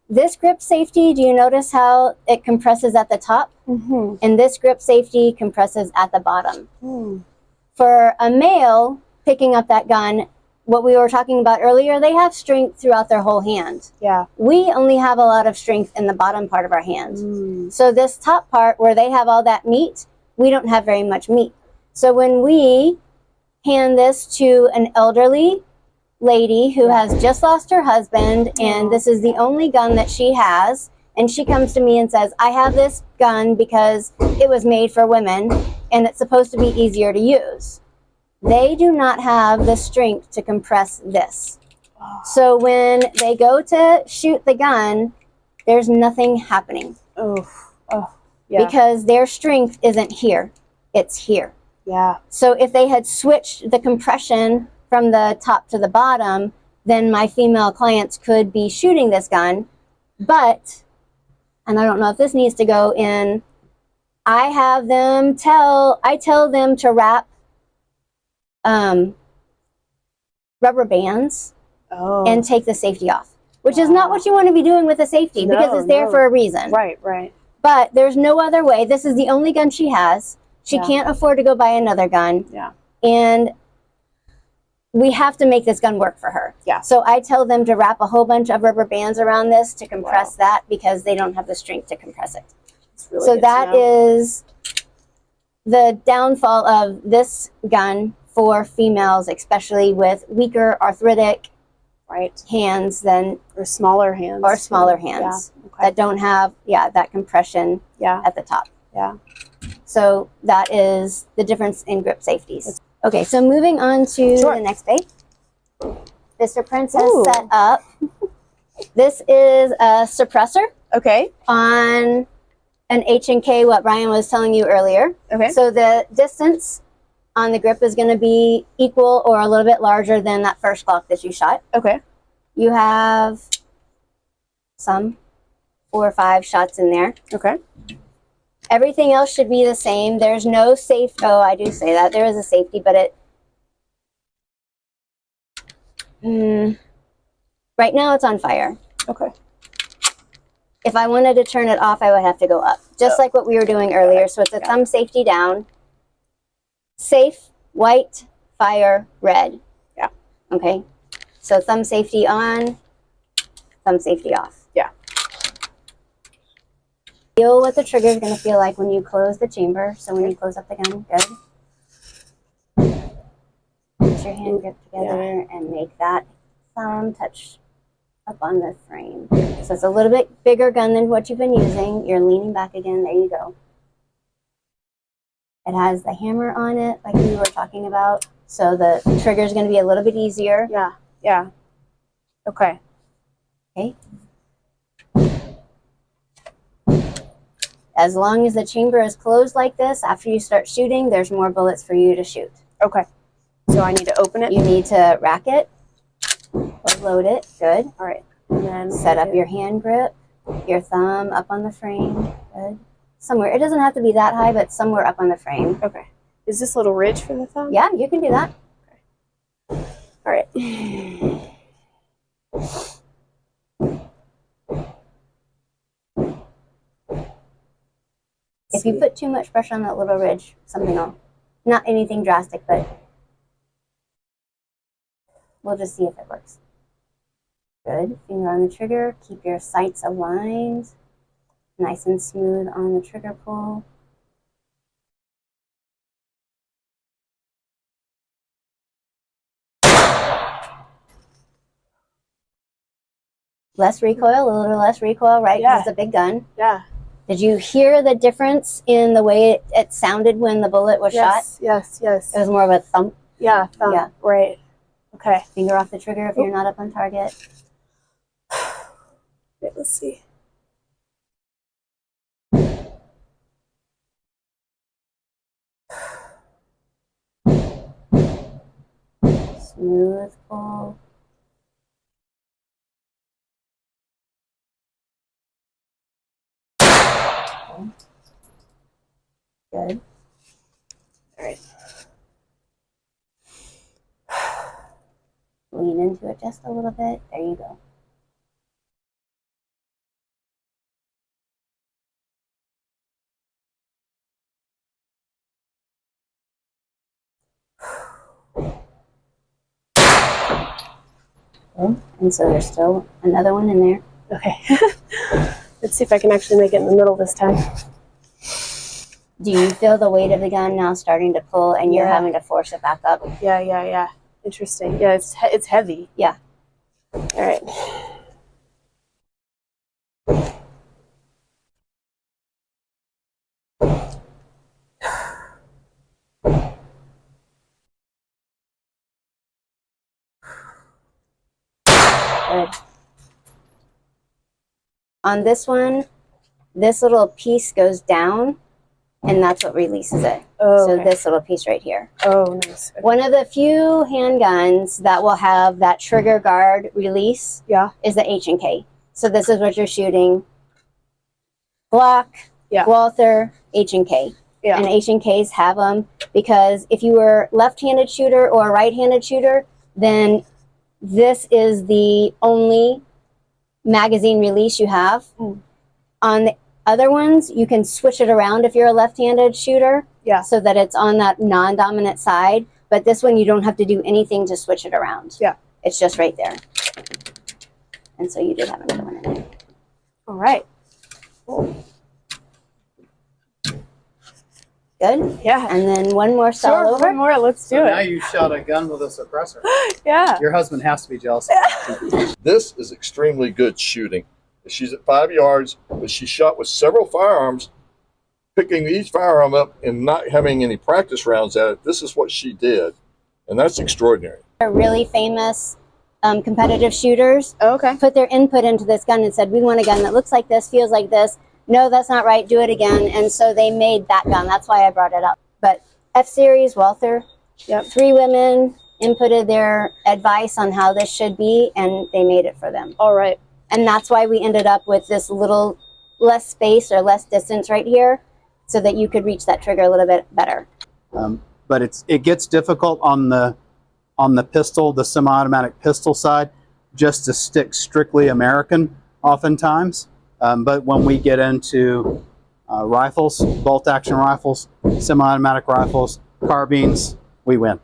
This grip safety, do you notice how it compresses at the top? And this grip safety compresses at the bottom. For a male picking up that gun, what we were talking about earlier, they have strength throughout their whole hand. Yeah. We only have a lot of strength in the bottom part of our hand. So this top part where they have all that meat, we don't have very much meat. So when we hand this to an elderly lady who has just lost her husband and this is the only gun that she has, and she comes to me and says, I have this gun because it was made for women and it's supposed to be easier to use. They do not have the strength to compress this. So when they go to shoot the gun, there's nothing happening. Because their strength isn't here, it's here. Yeah. So if they had switched the compression from the top to the bottom, then my female clients could be shooting this gun. But, and I don't know if this needs to go in, I tell them to wrap rubber bands and take the safety off, which is not what you want to be doing with a safety because it's there for a reason. Right, right. But there's no other way. This is the only gun she has. She can't afford to go buy another gun. Yeah. And we have to make this gun work for her. Yeah. So I tell them to wrap a whole bunch of rubber bands around this to compress that because they don't have the strength to compress it. Really so that is the downfall of this gun for females, especially with weaker arthritic hands than or smaller hands that don't have that compression at the top. Yeah. So that is the difference in grip safeties. Okay, so moving on to the next page. Mr. Prince has set up. This is a suppressor on an H&K, what Brian was telling you earlier. Okay. So the distance on the grip is going to be equal or a little bit larger than that first Glock that you shot. Okay. You have some 4 or 5 shots in there. Okay. Everything else should be the same. There's no safe. Oh, I do say that. There is a safety, but right now it's on fire. Okay. If I wanted to turn it off, I would have to go up, just like what we were doing earlier. So it's a thumb safety down. Safe, white, fire, red. Yeah. Okay. So thumb safety on, thumb safety off. Yeah. Feel what the trigger is going to feel like when you close the chamber. So when you close up the gun, good. Put your hand grip together and make that thumb touch up on the frame. So it's a little bit bigger gun than what you've been using. You're leaning back again. There you go. It has the hammer on it, like we were talking about. So the trigger is going to be a little bit easier. Yeah. Yeah. Okay. Okay. As long as the chamber is closed like this, after you start shooting, there's more bullets for you to shoot. Okay. So I need to open it. You need to rack it or load it. Good. All right. And then Set up your hand grip, your thumb up on the frame. Good. Somewhere. It doesn't have to be that high, but somewhere up on the frame. Okay. Is this a little ridge for the thumb? Yeah, you can do that. All right. If you put too much pressure on that little ridge, something will, not anything drastic, but we'll just see if it works. Good. Finger on the trigger. Keep your sights aligned. Nice and smooth on the trigger pull. Less recoil, a little less recoil, right? Yeah. Because it's a big gun. Yeah. Did you hear the difference in the way it sounded when the bullet was shot? Yes. Yes. It was more of a thump. Yeah. Thumb. Yeah. Right. Okay. Finger off the trigger if you're not up on target. Wait, let's see. Smooth pull. Okay. Good. All right. Lean into it just a little bit. There you go. Okay. And so there's still another one in there. Okay. Let's see if I can actually make it in the middle this time. Do you feel the weight of the gun now starting to pull and you're Yeah. having to force it back up? Yeah. Interesting. Yeah, it's heavy. Yeah. All right. Good. On this one, this little piece goes down and that's what releases it. Oh, So okay. this little piece right here. Oh, nice. Okay. One of the few handguns that will have that trigger guard release Yeah. is the H&K. So this is what you're shooting. Glock, Yeah. Walther, H&K. Yeah. And H&Ks have them because if you were left-handed shooter or a right-handed shooter, then this is the only magazine release you have. Mm. On the other ones, you can switch it around if you're a left-handed shooter. Yeah. So that it's on that non-dominant side. But this one, you don't have to do anything to switch it around. Yeah. It's just right there. And so you did have another one in there. All right. Good. Yeah. And then one more cell Sure. over. One more. Let's do So now it. you shot a gun with a suppressor. Yeah. Your husband has to be jealous. This is extremely good shooting. She's at 5 yards, but she shot with several firearms, picking each firearm up and not having any practice rounds at it. This is what she did, and that's extraordinary. They're really famous competitive shooters Oh, okay. put their input into this gun and said, we want a gun that looks like this, feels like this. No, that's not right. Do it again. And so they made that gun. That's why I brought it up. But F-Series, Walther, Yep. 3 women inputted their advice on how this should be, and they made it for them. All right. And that's why we ended up with this little less space or less distance right here so that you could reach that trigger a little bit better. But it gets difficult on the pistol, the semi-automatic pistol side, just to stick strictly American oftentimes. But when we get into rifles, bolt-action rifles, semi-automatic rifles, carbines, we win.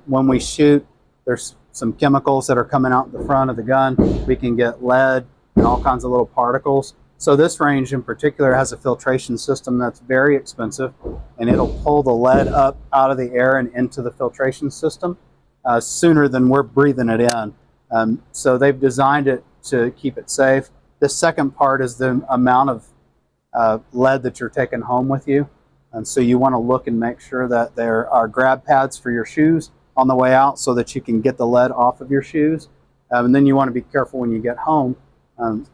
When we shoot, there's some chemicals that are coming out the front of the gun. We can get lead and all kinds of little particles. So this range in particular has a filtration system that's very expensive, and it'll pull the lead up out of the air and into the filtration system sooner than we're breathing it in. So they've designed it to keep it safe. The second part is the amount of lead that you're taking home with you. And so you want to look and make sure that there are grab pads for your shoes on the way out so that you can get the lead off of your shoes. And then you want to be careful when you get home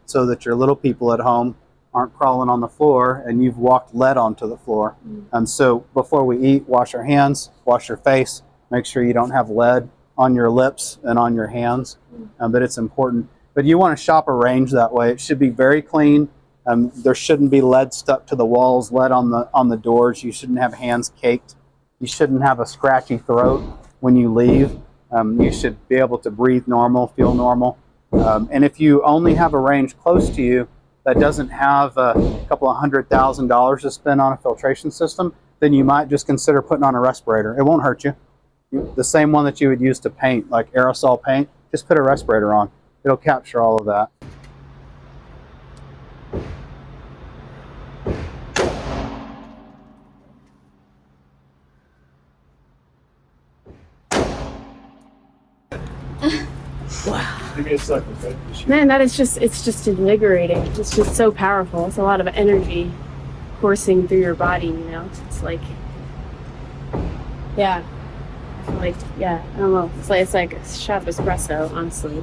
so that your little people at home aren't crawling on the floor and you've walked lead onto the floor. So before we eat, wash our hands, wash your face, make sure you don't have lead on your lips and on your hands. But it's important. But you want to shop a range that way. It should be very clean. There shouldn't be lead stuck to the walls, lead on the doors. You shouldn't have hands caked. You shouldn't have a scratchy throat when you leave. You should be able to breathe normal, feel normal. And if you only have a range close to you that doesn't have a couple of $100,000 to spend on a filtration system, then you might just consider putting on a respirator. It won't hurt you. The same one that you would use to paint, like aerosol paint, just put a respirator on. It'll capture all of that. Give me a second, okay? Man, it's just invigorating. It's just so powerful. It's a lot of energy coursing through your body, you know? It's like, yeah. I don't know. It's like a shot of espresso, honestly.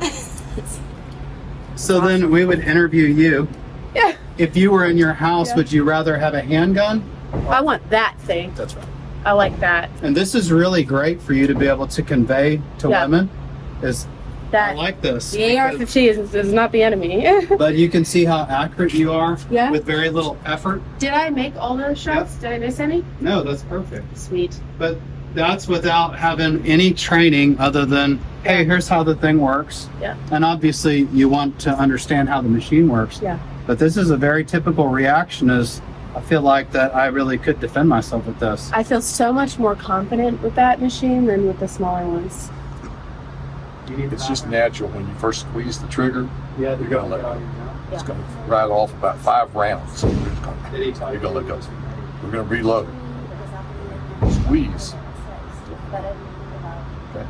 So then we would interview you. Yeah. If you were in your house, Yeah. would you rather have a handgun? I want that thing. That's right. I like that. And this is really great for you to be able to convey to Yeah. women. Is I That like this. the AR-15 is not the enemy. But you can see how accurate you are Yeah. with very little effort. Did I make all those shots? Did I miss any? No, that's perfect. Sweet. But that's without having any training other than, hey, here's how the thing works. Yeah. And obviously you want to understand how the machine works. Yeah. But this is a very typical reaction is I feel like that I really could defend myself with this. I feel so much more confident with that machine than with the smaller ones. It's just natural when you first squeeze the trigger. Yeah, You're gonna let go. It's gonna ride off about 5 rounds. So you're gonna let go. We're gonna reload. Squeeze. Okay.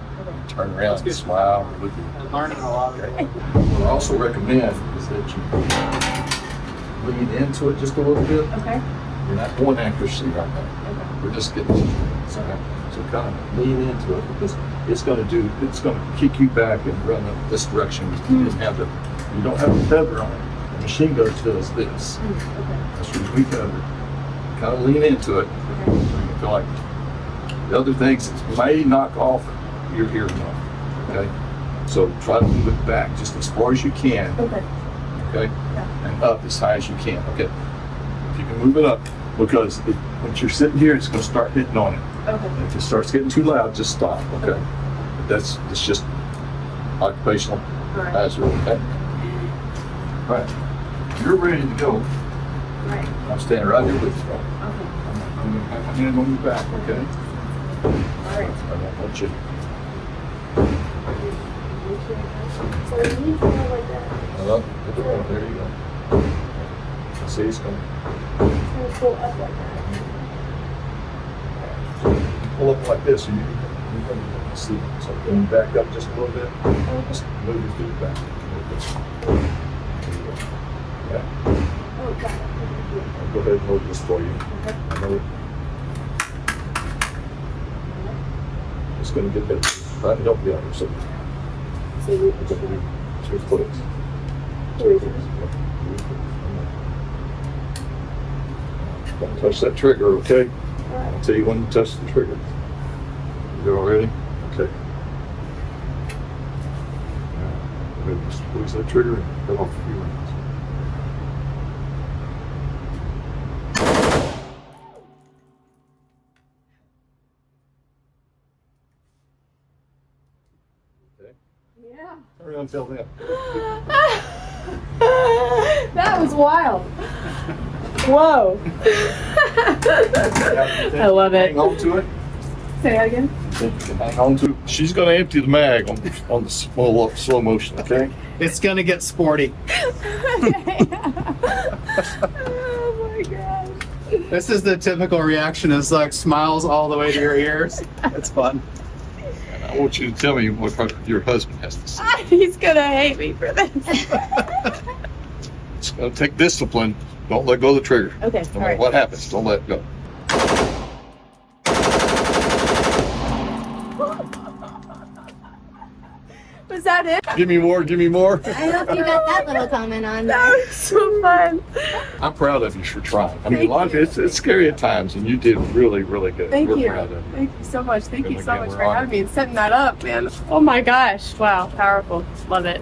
Turn around and smile. Look at I'm learning a lot. okay. What I also recommend is that you lean into it just a little bit. Okay. You're not going accuracy right now. We're just getting so kind of lean into it because it's going to kick you back and run up this direction. You don't have a feather on it. The machine gun does this. That's what we kind of lean into it. So you can feel like the other things may knock off your hearing off. Okay, so try to move it back just as far as you can. Okay. Okay, and up as high as you can. Okay, if you can move it up because once you're sitting here, it's going to start hitting on it. Okay. If it starts getting too loud, just stop. Okay, it's just occupational hazard. Okay. All right, you're ready to go. Right. I'm standing right here with you. Okay. I'm going to have my hand on your back. Okay. All right. I don't want you. So you need to go like that. There you go. See, it's going It's gonna pull up like that. pull up like this. You can see. So going back up just a little bit. Just move your feet back. Yeah. Oh, got it. I'll go ahead and hold this for you. I know it's going to get better. Try to help you out. So So you it's going to be 2 foot. Don't touch that trigger, okay? I'll tell you when to touch the trigger. You all ready? Okay. Now, go ahead and squeeze that trigger and cut off a few rounds. Yeah. Turn around, tell them. That was wild. Whoa. I love it. Hang on to it. Say that again. Hang on to. She's going to empty the mag on the slow motion. Okay. It's going to get sporty. Oh my gosh. This is the typical reaction. It's like smiles all the way to your ears. It's fun. And I want you to tell me what your husband has to say. He's gonna hate me for this. It's going to take discipline. Don't let go of the trigger. Okay, No all matter right. what happens, don't let it go. Was that it? Give me more. Give me more. I hope you got that little comment on That there. was so fun. I'm proud of you for trying. I mean, a lot of it's scary at times, and you did really, really good. Thank We're you. proud of you. Thank you so much. Thank And you so again, much we're for honored. having me and setting that up, man. Oh my gosh. Wow. Powerful. Love it.